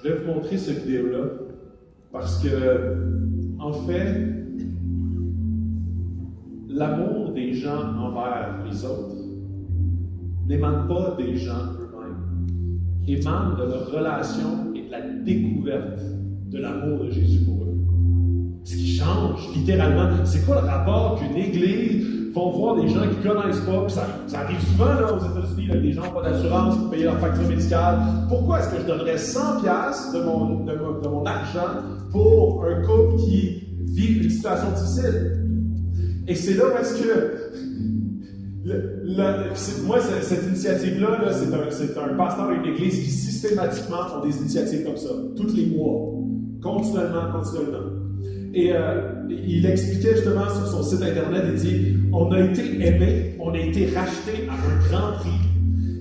Je vais vous montrer cette vidéo-là parce que, en fait, l'amour des gens envers les autres n'émane pas des gens eux-mêmes, émane de leur relation et de la découverte de l'amour de Jésus pour eux. Ce qui change, littéralement, c'est quoi le rapport qu'une église vont voir des gens qui ne connaissent pas, puis ça arrive souvent là, aux États-Unis, avec des gens pas d'assurance pour payer leur facture médicale. Pourquoi est-ce que je donnerais 100$ de mon argent pour un couple qui vit une situation difficile? Et c'est là où est-ce que Moi, cette initiative-là, c'est un pasteur d'une église qui systématiquement ont des initiatives comme ça, tous les mois, continuellement. Et il expliquait justement sur son site internet, il dit, on a été aimé, on a été racheté à un grand prix,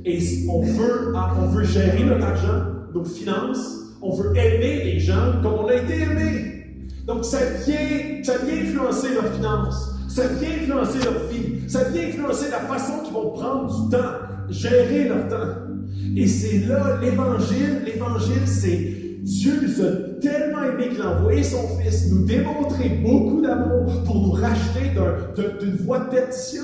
et on veut gérer notre argent, nos finances, on veut aimer les gens comme on a été aimé. Donc ça vient influencer leurs finances. Ça vient influencer leur vie. Ça vient influencer la façon qu'ils vont prendre du temps, gérer leur temps. Et c'est là l'Évangile. L'Évangile, c'est Dieu nous a tellement aimé qu'il a envoyé son Fils nous démontrer beaucoup d'amour pour nous racheter d'une voie de perdition.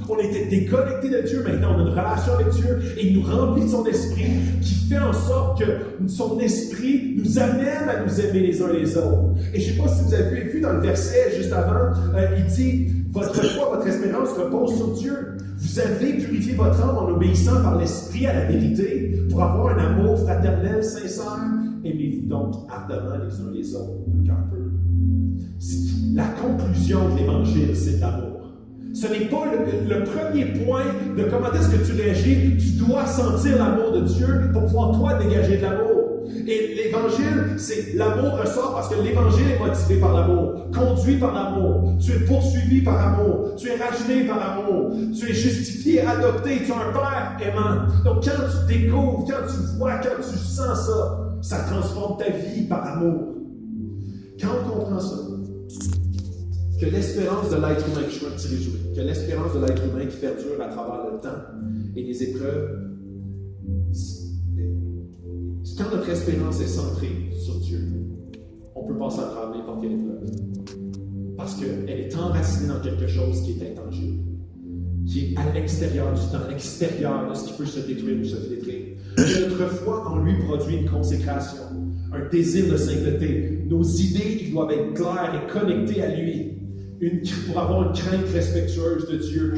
On était déconnectés de Dieu, maintenant on a une relation avec Dieu et il nous remplit de son esprit qui fait en sorte que son esprit nous amène à nous aimer les uns les autres. Et je ne sais pas si vous avez vu dans le verset juste avant, il dit « Votre foi, votre espérance repose sur Dieu. Vous avez purifié votre âme en obéissant par l'esprit à la vérité pour avoir un amour fraternel, sincère. Aimez-vous donc ardemment les uns les autres d'un cœur pur. » La conclusion de l'Évangile, c'est l'amour. Ce n'est pas le premier point de comment est-ce que tu réagis. Tu dois sentir l'amour de Dieu pour pouvoir, toi, dégager de l'amour. Et l'Évangile, c'est l'amour ressort parce que l'Évangile est motivé par l'amour, conduit par l'amour. Tu es poursuivi par amour, tu es racheté par amour, tu es justifié, adopté, tu as un Père aimant. Donc quand tu découvres, quand tu vois, quand tu sens ça, ça transforme ta vie par amour. Quand on comprend ça, que l'espérance de l'être humain, je suis un petit résumé, que l'espérance de l'être humain qui perdure à travers le temps et les épreuves, quand notre espérance est centrée sur Dieu, on peut passer à travers n'importe quelle épreuve. Parce qu'elle est enracinée dans quelque chose qui est intangible, qui est à l'extérieur du temps, à l'extérieur de ce qui peut se détruire ou se détruire. Que notre foi en lui produit une consécration, un désir de sainteté. Nos idées, ils doivent être claires et connectées à lui, pour avoir une crainte respectueuse de Dieu.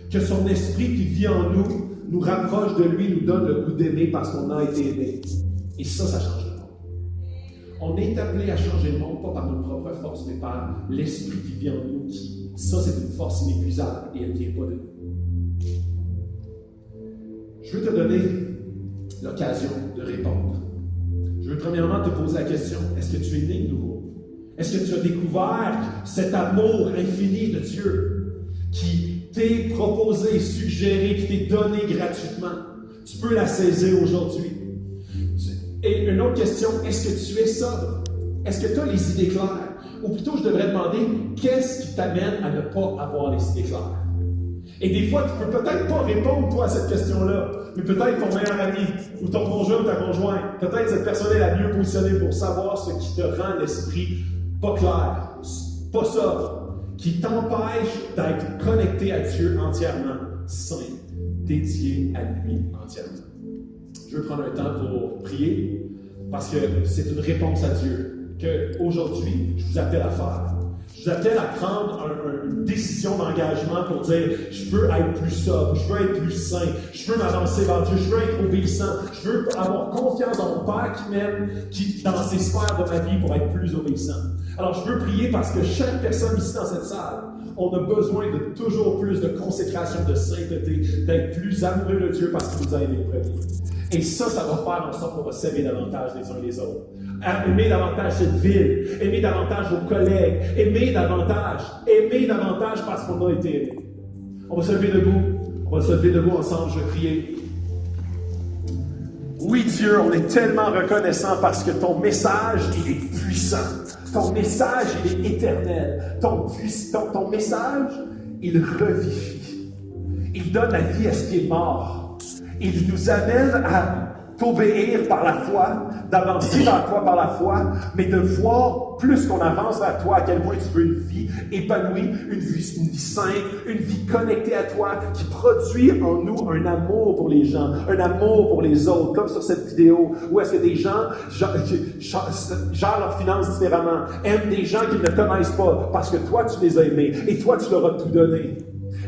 Que son esprit qui vit en nous rapproche de lui, nous donne le goût d'aimer parce qu'on a été aimé. Et ça change le monde. On est appelé à changer le monde, pas par nos propres forces, mais par l'esprit qui vit en nous. Ça, c'est une force inépuisable et elle ne vient pas de nous. Je veux te donner l'occasion de répondre. Je veux premièrement te poser la question, est-ce que tu es né de nouveau? Est-ce que tu as découvert cet amour infini de Dieu qui t'est proposé, suggéré, qui t'est donné gratuitement? Tu peux la saisir aujourd'hui. Et une autre question, est-ce que tu es sobre? Est-ce que tu as les idées claires? Ou plutôt, je devrais demander, qu'est-ce qui t'amène à ne pas avoir les idées claires? Et des fois, tu peux peut-être pas répondre, toi, à cette question-là, mais peut-être ton meilleur ami, ou ton conjoint ou ta conjointe, peut-être cette personne est la mieux positionnée pour savoir ce qui te rend l'esprit pas clair, pas sobre, qui t'empêche d'être connecté à Dieu entièrement, saint, dédié à lui entièrement. Je veux prendre un temps pour prier, parce que c'est une réponse à Dieu qu'aujourd'hui, je vous appelle à faire. Je vous appelle à prendre une décision d'engagement pour dire « Je veux être plus sobre, je veux être plus saint, je veux m'avancer vers Dieu, je veux être obéissant, je veux avoir confiance dans mon Père qui m'aime, qui dans ses sphères de ma vie pour être plus obéissant. » Alors, je veux prier parce que chaque personne ici dans cette salle, on a besoin de toujours plus de consécration, de sainteté, d'être plus amoureux de Dieu parce qu'il nous a aimés le premier. Et ça va faire en sorte qu'on va s'aimer davantage les uns les autres. Aimer davantage cette ville, aimer davantage vos collègues, aimer davantage parce qu'on a été aimé. On va se lever debout ensemble, je vais prier. Oui Dieu, on est tellement reconnaissant parce que ton message, il est puissant. Ton message, il est éternel. Ton message, il revivifie. Il donne la vie à ce qui est mort. Il nous amène à t'obéir par la foi, d'avancer vers toi par la foi, mais de voir plus qu'on avance vers toi à quel point tu veux une vie épanouie, une vie sainte, une vie connectée à toi, qui produit en nous un amour pour les gens, un amour pour les autres, comme sur cette vidéo, où est-ce que des gens gèrent leurs finances différemment, aiment des gens qu'ils ne connaissent pas, parce que toi tu les as aimés, et toi tu leur as tout donné.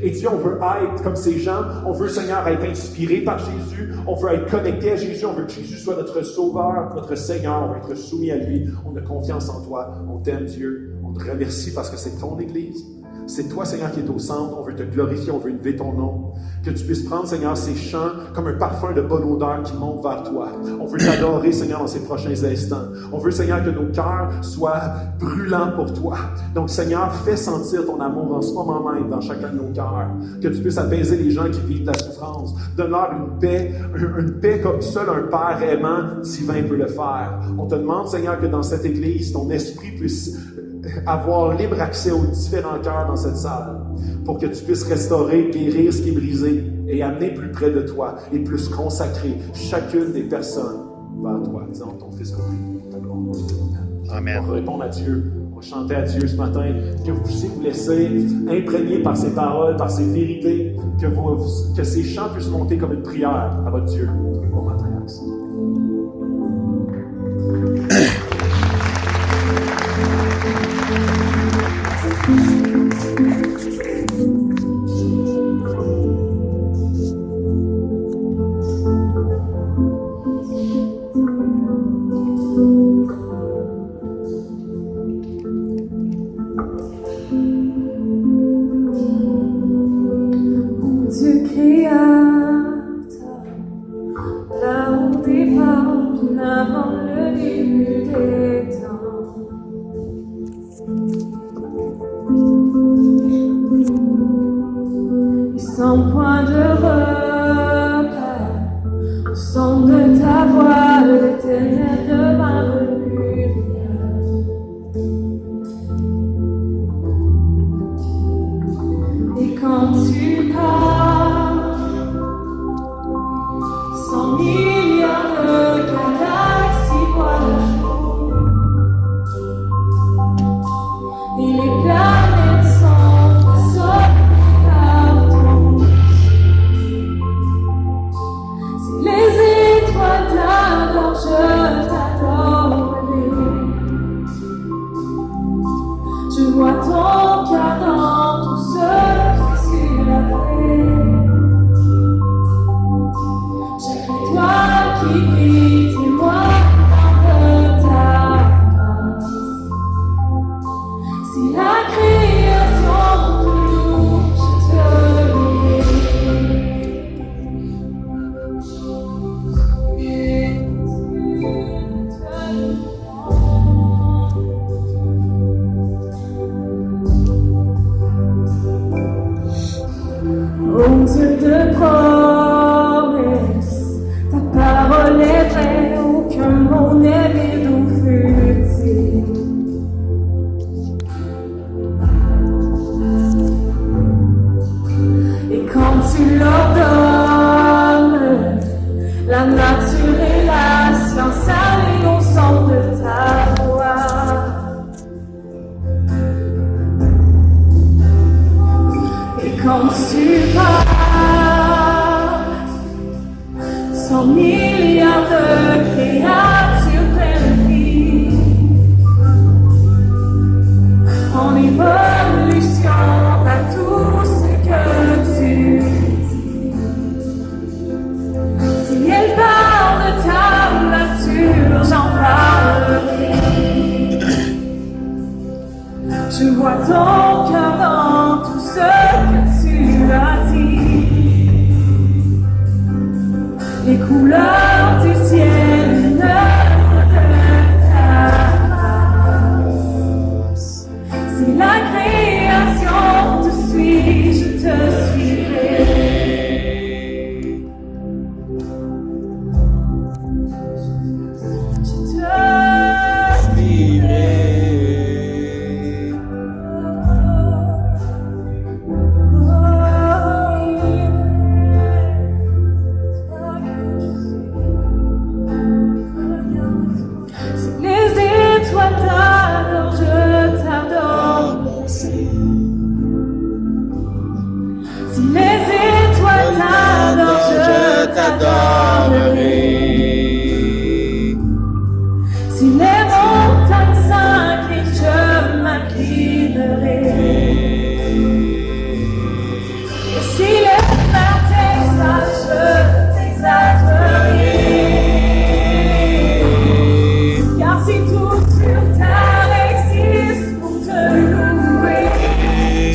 Et Dieu, on veut être comme ces gens, on veut, Seigneur, être inspiré par Jésus, on veut être connecté à Jésus, on veut que Jésus soit notre Sauveur, notre Seigneur, on veut être soumis à lui, on a confiance en toi, on t'aime Dieu, on te remercie parce que c'est ton Église, C'est toi, Seigneur, qui est au centre. On veut te glorifier, on veut élever ton nom. Que tu puisses prendre, Seigneur, ces chants comme un parfum de bonne odeur qui monte vers toi. On veut t'adorer, Seigneur, dans ces prochains instants. On veut, Seigneur, que nos cœurs soient brûlants pour toi. Donc, Seigneur, fais sentir ton amour en ce moment même dans chacun de nos cœurs. Que tu puisses apaiser les gens qui vivent la souffrance. Donne-leur une paix comme seul un Père aimant divin peut le faire. On te demande, Seigneur, que dans cette Église, ton esprit puisse avoir libre accès aux différents cœurs dans cette salle, pour que tu puisses restaurer, guérir ce qui est brisé et amener plus près de toi et plus consacrer chacune des personnes vers toi. Disons ton Fils compris. Amen. On va répondre à Dieu. On va chanter à Dieu ce matin. Que vous puissiez vous laisser imprégner par ces paroles, par ces vérités, que ces chants puissent monter comme une prière à votre Dieu. Bon matin.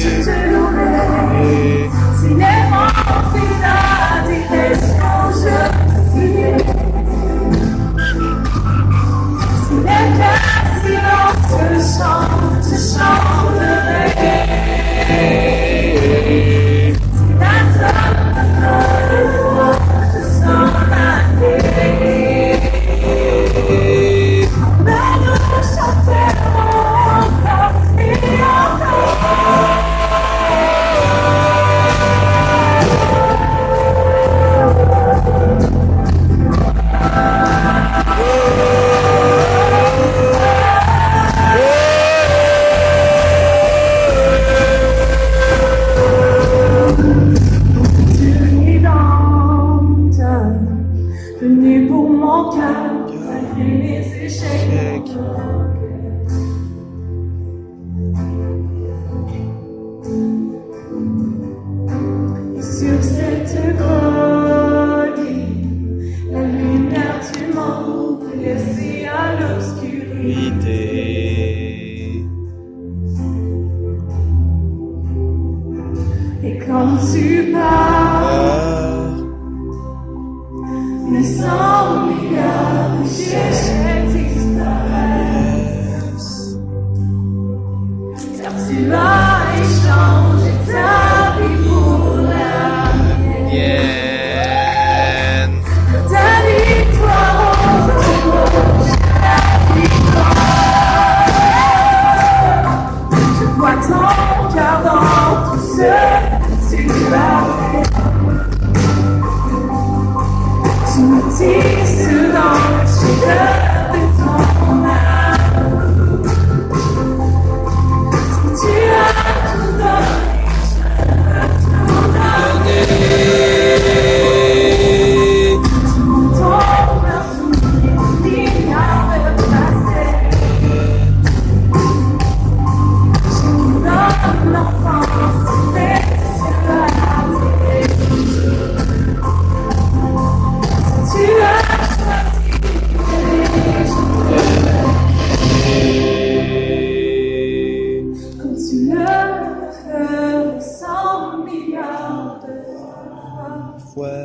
Je tu pars, mais 100 milliards de déchets disparaissent. Car tu as échangé ta vie pour la mienne. Ta victoire encourage la victoire. Je vois ton cœur dans tout ce que tu as fait. Tu me tisses dans le chef de ton âme. Si tu as tout donné, je peux tout donner. Tu me tombes un souvenir milliard de passé. Je me donne l'enfance, mais tu as raté. Tu as choisi comme tu le fais 100 milliards de fois,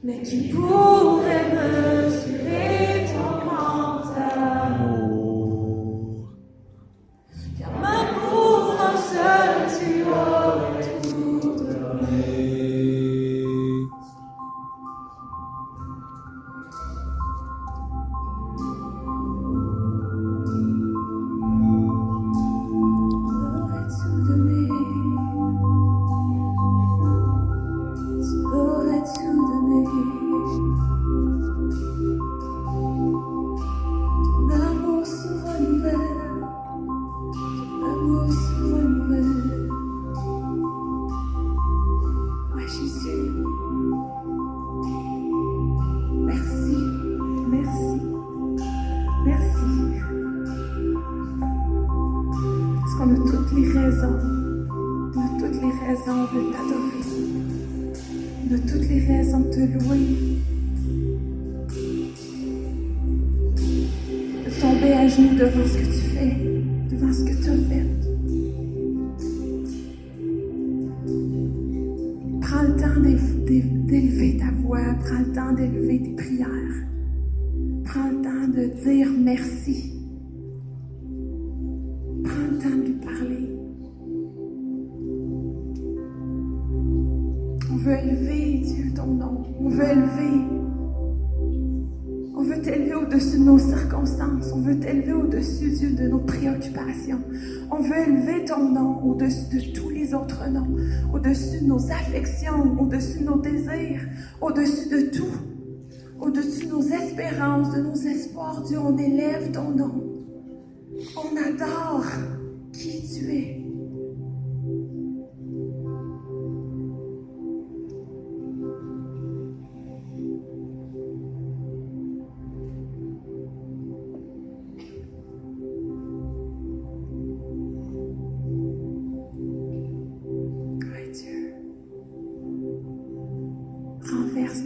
mais qui pourrait mesurer ton grand amour? Car même pour un seul, tu aurais tout donné. Devant ce que tu fais, devant ce que tu as fait. Prends le temps d'élever ta voix, prends le temps d'élever tes prières. Prends le temps de dire merci. Prends le temps de lui parler. On veut élever, Dieu, ton nom. On veut élever. On veut t'élever au-dessus de nos circonstances. On veut t'élever au-dessus, Dieu, de nos préoccupations. On veut élever ton nom au-dessus de tous les autres noms, au-dessus de nos affections, au-dessus de nos désirs, au-dessus de tout, au-dessus de nos espérances, de nos espoirs. Dieu, on élève ton nom. On adore qui tu es. Renverse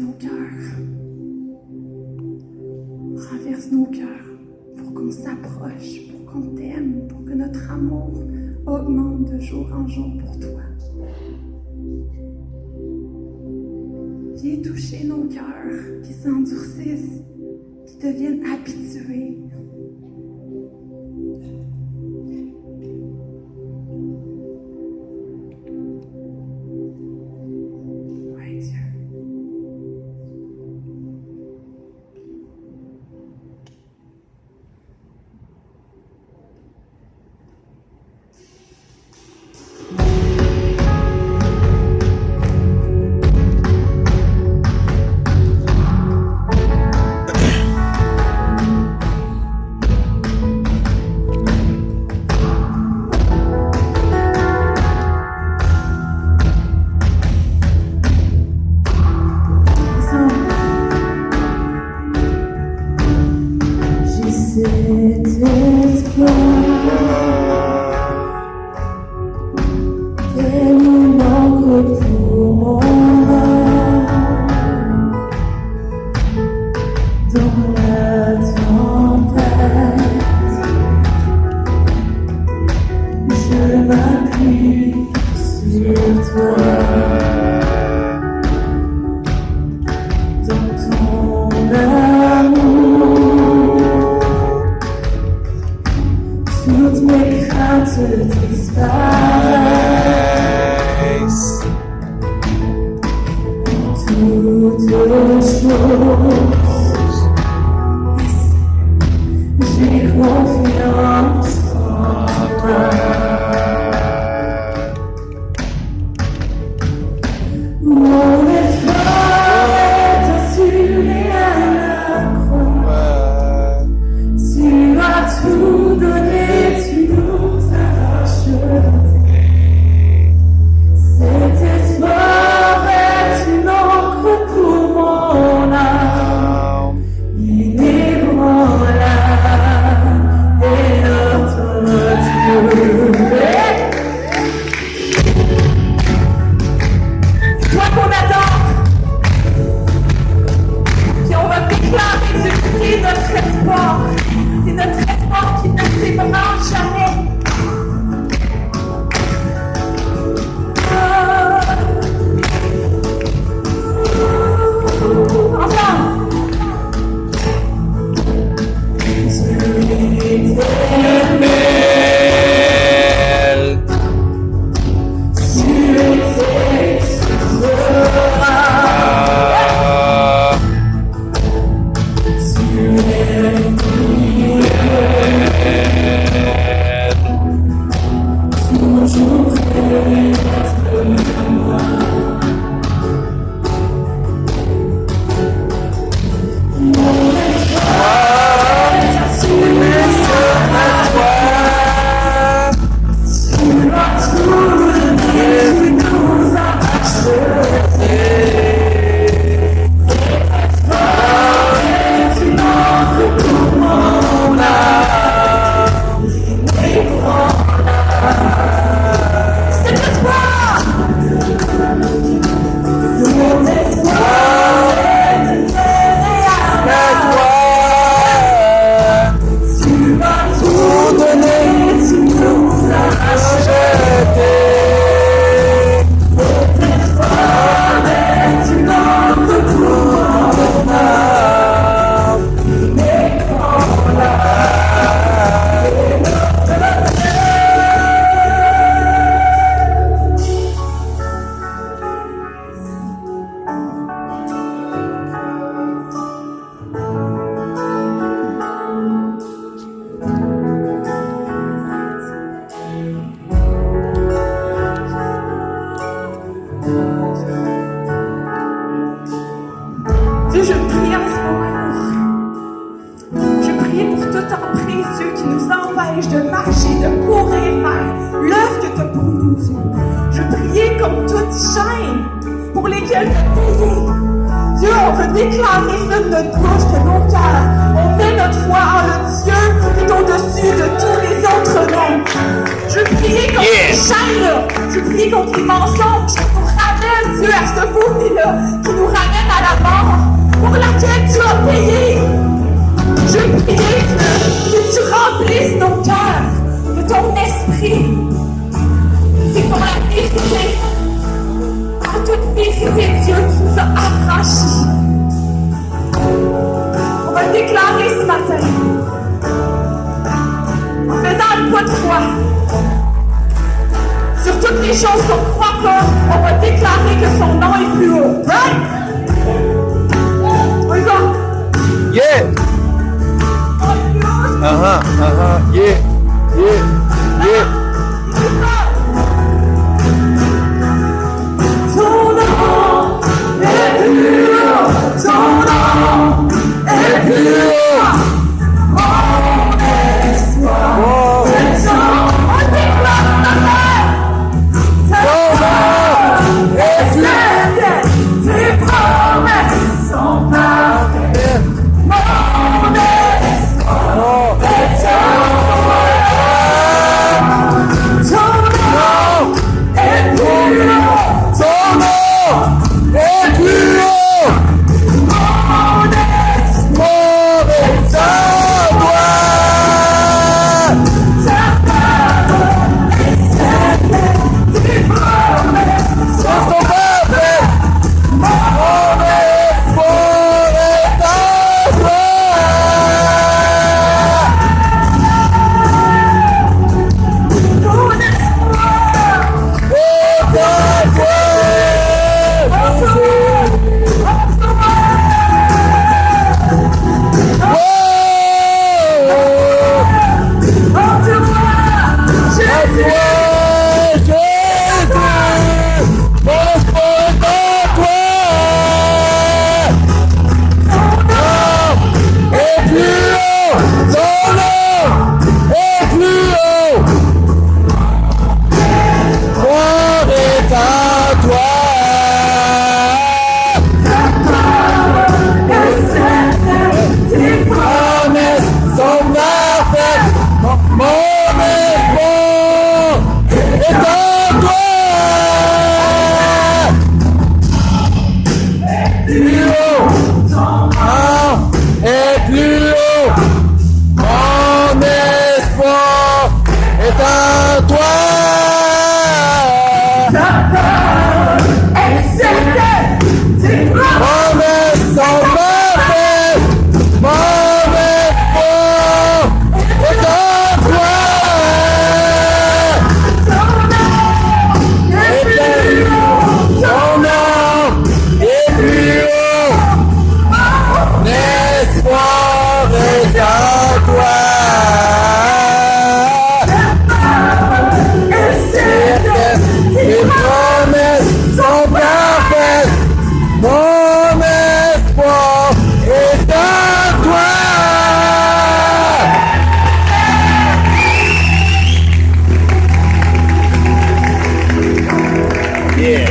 nos cœurs pour qu'on s'approche, pour qu'on t'aime, pour que notre amour augmente de jour en jour pour toi. Viens toucher nos cœurs qui s'endurcissent, qui deviennent habitués. sur toi. Dans ton amour, toutes mes craintes disparaissent. Toutes choses, j'ai confiance en toi. Mon espoir est assuré à la croix. Tu as tout donné, tu nous as racheté. Cet espoir est une encre pour mon âme, inébranlable est notre Dieu. C'est toi qu'on attend, puis on va déclarer depuis notre espoir. C'est notre espoir qui ne s'ébranle jamais. Dieu, je prie en ce moment. Je prie pour toute emprise, Dieu, qui nous empêche de marcher, de courir vers l'œuvre que tu as pour nous, Dieu. Je prie comme toute chaîne pour lesquelles tu as payé. Dieu, on veut déclarer ça de notre bouche, de nos cœurs. On met notre foi en le Dieu qui est au-dessus de tous les autres noms. Je prie contre les chaînes-là. Je prie contre les mensonges qui nous ramènent, Dieu, à ce fourni-là, qui nous ramène à la mort, pour laquelle tu as payé. Je prie, Dieu, que tu remplisses nos cœurs de ton esprit. C'est pour la vérité. En toute vérité, Dieu, tu nous as affranchis. On va le déclarer ce matin. En faisant le pas de foi. Sur toutes les choses qu'on ne croit pas, on va déclarer que son nom est plus haut. Right? On y va. Yeah! Yeah! Yeah! Yeah! Ton nom est plus haut. Ton nom est plus haut. Mon espoir. On déclare ta mère. Tes promesses sont parfaites. Mon espoir est en toi. Promesses sont parfaites, mon espoir est en toi. Ton nom est plus haut, l'espoir est en toi. Tes promesses sont parfaites, mon espoir est en toi. Yeah.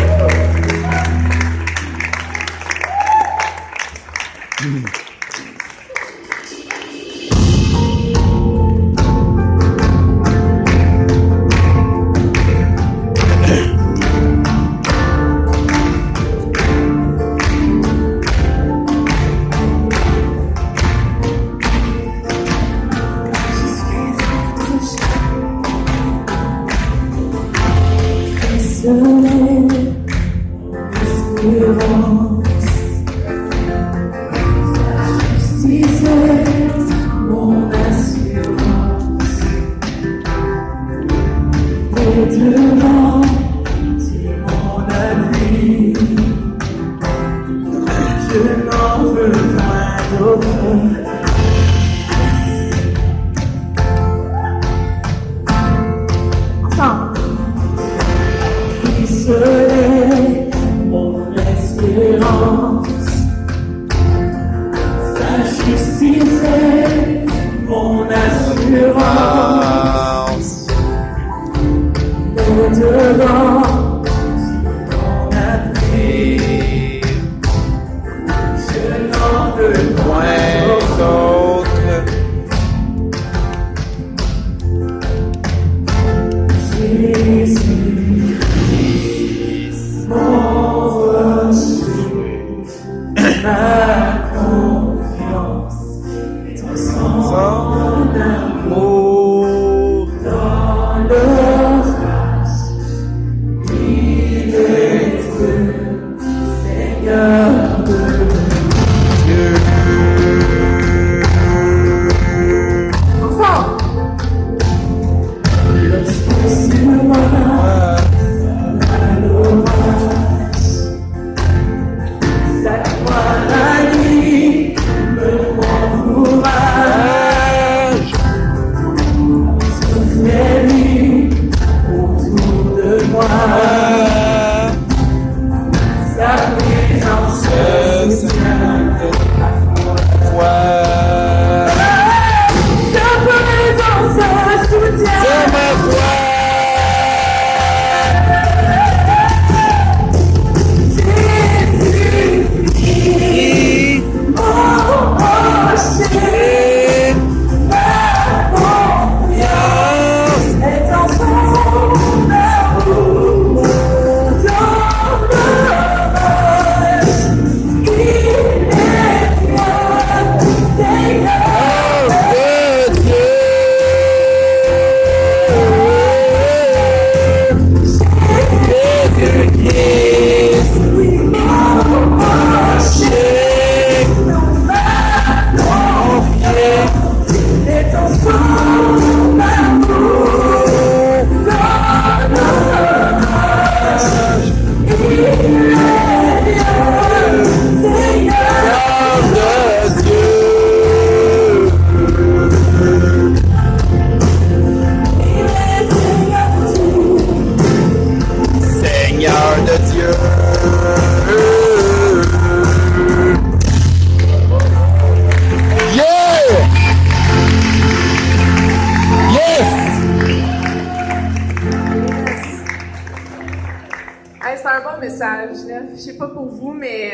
Je sais pas pour vous, mais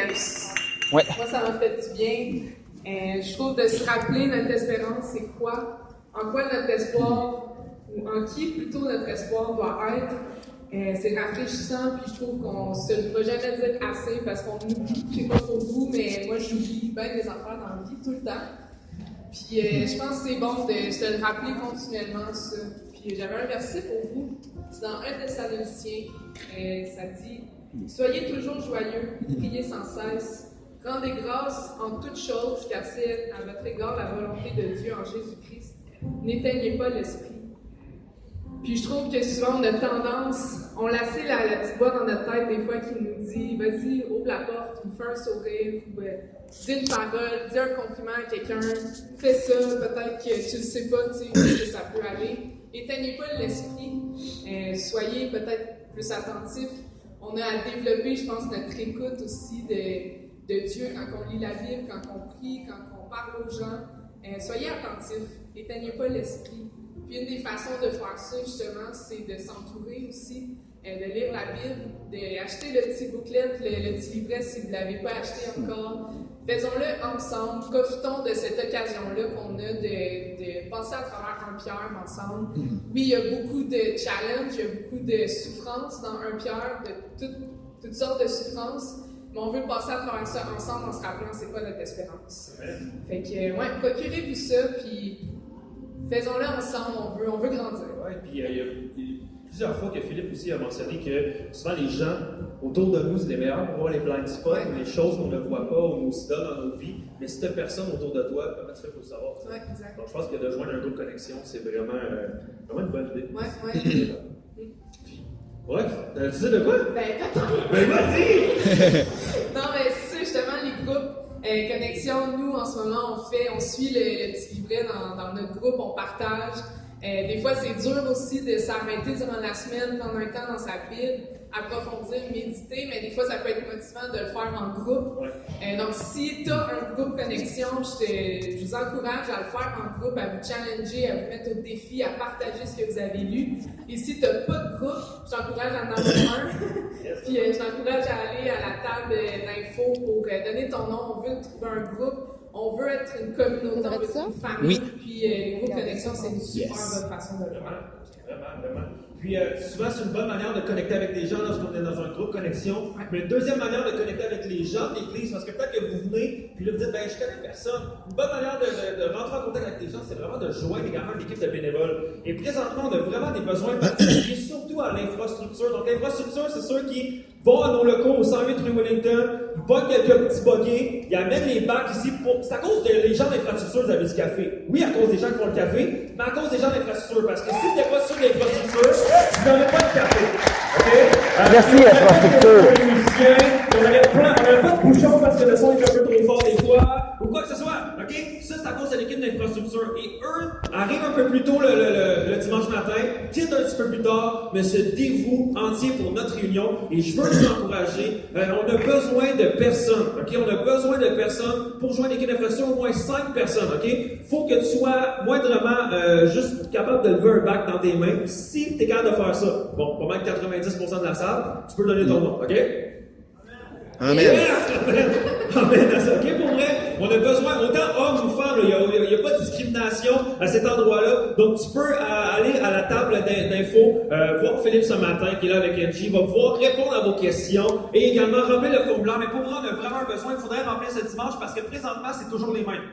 moi, ça m'a fait du bien. Je trouve de se rappeler notre espérance, c'est quoi? En quoi notre espoir, ou en qui plutôt notre espoir doit être. C'est rafraîchissant, puis je trouve qu'on se le fera jamais dire assez parce qu'on oublie. Je sais pas pour vous, mais moi, j'oublie bien des affaires dans la vie tout le temps. Puis je pense que c'est bon de se le rappeler continuellement, ça. Puis Puis j'avais un verset pour vous, c'est dans 1 Thessaloniciens, ça dit « Soyez toujours joyeux, priez sans cesse, rendez grâce en toutes choses, car c'est à votre égard la volonté de Dieu en Jésus-Christ. N'éteignez pas l'esprit. » Puis je trouve que souvent on a tendance, on laisse la petite voix dans notre tête des fois qui nous dit « Vas-y, ouvre la porte, ou fais un sourire, ou dis une parole, dis un compliment à quelqu'un, fais ça, peut-être que tu ne sais pas, tu sais, où ça peut aller. » Éteignez pas l'esprit, soyez peut-être plus attentifs. On a à développer, je pense, notre écoute aussi de Dieu quand on lit la Bible, quand on prie, quand on parle aux gens. Soyez attentifs, éteignez pas l'esprit. Puis une des façons de faire ça, justement, c'est de s'entourer aussi, de lire la Bible, d'acheter le petit booklet, le petit livret si vous ne l'avez pas acheté encore. Faisons-le ensemble, profitons de cette occasion-là qu'on a de passer à travers un Pierre ensemble. Oui, il y a beaucoup de challenges, il y a beaucoup de souffrances dans un Pierre, de toutes sortes de souffrances, mais on veut passer à travers ça ensemble en se rappelant c'est quoi notre espérance. Fait que, ouais, procurez-vous ça, puis faisons-le ensemble, on veut grandir. Ouais, puis il y a plusieurs fois que Philippe aussi a mentionné que souvent les gens autour de nous, c'est les meilleurs pour voir les blind spots, les choses qu'on ne voit pas ou nos idoles dans nos vies. Mais si tu n'as personne autour de toi, comment tu fais pour le savoir? Ouais, exact. Donc je pense que de joindre un groupe connexion, c'est vraiment une bonne idée. Ouais, tu sais de quoi? Ben, attends! Ben, vas-y! Non, mais c'est ça, justement, les groupes connexion, nous, en ce moment, on suit le petit livret dans notre groupe, on partage. Des fois, c'est dur aussi de s'arrêter durant la semaine, prendre un temps dans sa Bible, approfondir, méditer, mais des fois, ça peut être motivant de le faire en groupe. Donc, si tu as un groupe connexion, je vous encourage à le faire en groupe, à vous challenger, à vous mettre au défi, à partager ce que vous avez lu. Et si tu n'as pas de groupe, je t'encourage à en avoir un. Puis, je t'encourage à aller à la table d'info pour donner ton nom. On veut trouver un groupe. On veut être une communauté, on veut être une famille, puis les groupes connexion, c'est une super bonne façon de le faire. Vraiment. Puis souvent, c'est une bonne manière de connecter avec les gens lorsqu'on est dans un groupe connexion. Mais une deuxième manière de connecter avec les gens de l'Église, parce que peut-être que vous venez, puis là vous dites, ben je connais personne. Une bonne manière de rentrer en contact avec les gens, c'est vraiment de joindre également une équipe de bénévoles. Et présentement, on a vraiment des besoins particuliers, surtout à l'infrastructure. Donc l'infrastructure, c'est ceux qui vont à nos locaux au 108 rue Wellington, ils pognent quelques petits buggies, ils amènent les bacs ici. C'est à cause des gens d'infrastructure vous avez du café. Oui, à cause des gens qui font le café, mais à cause des gens d'infrastructure. Parce que si vous n'êtes pas sûr de l'infrastructure, vous n'aurez pas de café. OK? Merci, infrastructure. On n'aurait pas de bouchon parce que le son est un peu trop fort des fois, ou quoi que ce soit. OK? Ça, c'est à cause de l'équipe d'infrastructure. Et eux arrivent un peu plus tôt le dimanche matin, quittent un petit peu plus tard, mais se dévouent entier pour notre réunion. Et je veux vous encourager. On a besoin de personnes. OK? On a besoin de personnes pour joindre l'équipe d'infrastructure, au moins 5 personnes. OK? Faut que tu sois moindrement juste capable de lever un bac dans tes mains. Si tu es capable de faire ça, bon, pas mal de 90% de la salle, tu peux donner ton nom. OK? Amen. Amen à ça. OK, pour vrai, on a besoin, autant hommes ou femmes, il n'y a pas de discrimination à cet endroit-là. Donc, tu peux aller à la table d'info, voir Philippe ce matin, qui est là avec Angie, va pouvoir répondre à vos questions et également remplir le formulaire. Mais pour moi, on a vraiment un besoin. Il faudrait remplir ce dimanche parce que présentement, c'est toujours les mêmes.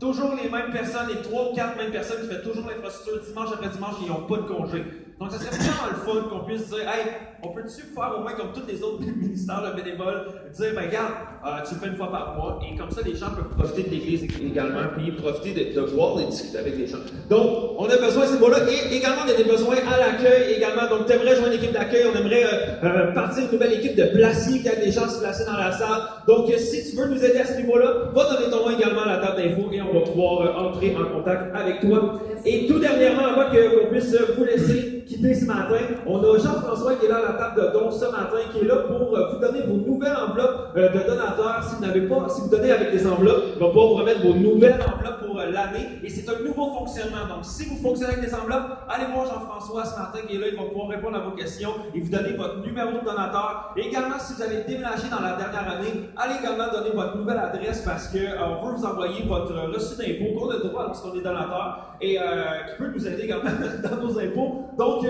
Toujours les mêmes personnes, les 3 ou 4 mêmes personnes qui font toujours l'infrastructure dimanche après dimanche et ils n'ont pas de congé. Donc, ça serait vraiment le fun qu'on puisse dire, hey, on peut-tu faire au moins comme tous les autres ministères de bénévoles, dire, ben regarde, tu le fais une fois par mois et comme ça, les gens peuvent profiter de l'Église également, puis profiter de voir et discuter avec les gens. Donc, on a besoin de ces mots-là et également, il y a des besoins à l'accueil également. Donc, tu aimerais joindre l'équipe d'accueil, on aimerait partir une nouvelle équipe de placiers, qu'il y a des gens se placer dans la salle. Donc, si tu veux nous aider à ce niveau-là, va donner ton nom également à la table d'info et on va pouvoir entrer en contact avec toi. Et tout dernièrement, avant qu'on puisse vous laisser quitter ce matin, on a Jean-François qui est là à la table de dons ce matin, qui est là pour vous donner vos nouvelles enveloppes de donateurs. Si vous donnez avec des enveloppes, il va pouvoir vous remettre vos nouvelles enveloppes pour l'année. Et c'est un nouveau fonctionnement. Donc, si vous fonctionnez avec des enveloppes, allez voir Jean-François ce matin qui est là. Il va pouvoir répondre à vos questions et vous donner votre numéro de donateur. Et également, si vous avez déménagé dans la dernière année, allez également donner votre nouvelle adresse parce qu'on veut vous envoyer votre reçu d'impôt qu'on a le droit lorsqu'on est donateur et qui peut nous aider également dans nos impôts. Donc,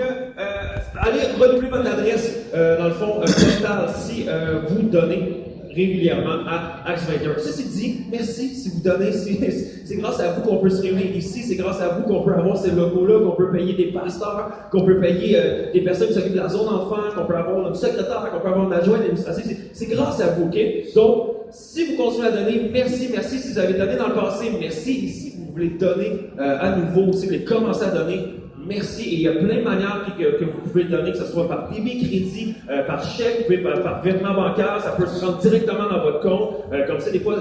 allez renouveler votre adresse, dans le fond, postale si vous donnez. régulièrement à Acts 21. Ceci dit, merci si vous donnez, c'est grâce à vous qu'on peut se réunir ici, c'est grâce à vous qu'on peut avoir ces locaux-là, qu'on peut payer des pasteurs, qu'on peut payer des personnes qui s'occupent de la zone enfant, qu'on peut avoir un secrétaire, qu'on peut avoir un adjoint d'administration. C'est grâce à vous, OK? Donc, si vous continuez à donner, merci. Si vous avez donné dans le passé, merci. Et si vous voulez donner à nouveau, si vous voulez commencer à donner, merci. Et il y a plein de manières que vous pouvez donner, que ce soit par débit, crédit, par chèque, vous pouvez par virement bancaire, ça peut se rendre directement dans votre compte. Comme ça, des fois,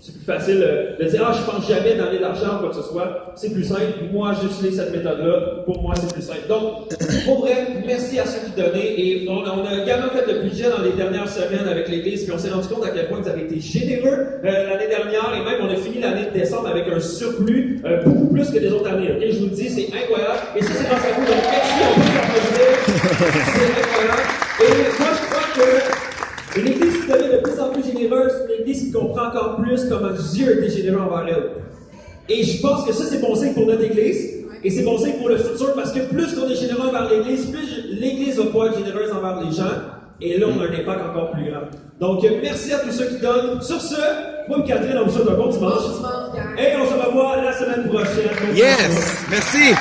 c'est plus facile de dire « Ah, je pense jamais donner d'argent ou quoi que ce soit ». C'est plus simple. Moi, j'utilise cette méthode-là. Pour moi, c'est plus simple. Donc, pour vrai, merci à ceux qui donnaient. Et on a également fait le budget dans les dernières semaines avec l'Église. Puis on s'est rendu compte à quel point vous avez été généreux l'année dernière. Et même, on a fini l'année de décembre avec un surplus beaucoup plus que les autres années. Okay? Je vous le dis, c'est incroyable. Et ça, c'est grâce à vous. Donc, merci, on peut s'applaudir. C'est incroyable. Et moi, je crois que une Église qui devient de plus en plus généreuse, c'est une Église qui comprend encore plus comment Dieu était généreux envers elle. Et je pense que ça, c'est bon signe pour notre Église, et c'est bon signe pour le futur, parce que plus qu'on est généreux envers l'Église, plus l'Église va pouvoir être généreuse envers les gens, et là, on a un impact encore plus grand. Donc, merci à tous ceux qui donnent. Sur ce, moi et Catherine, on vous souhaite un bon dimanche. Et on se revoit la semaine prochaine. Yes! Merci!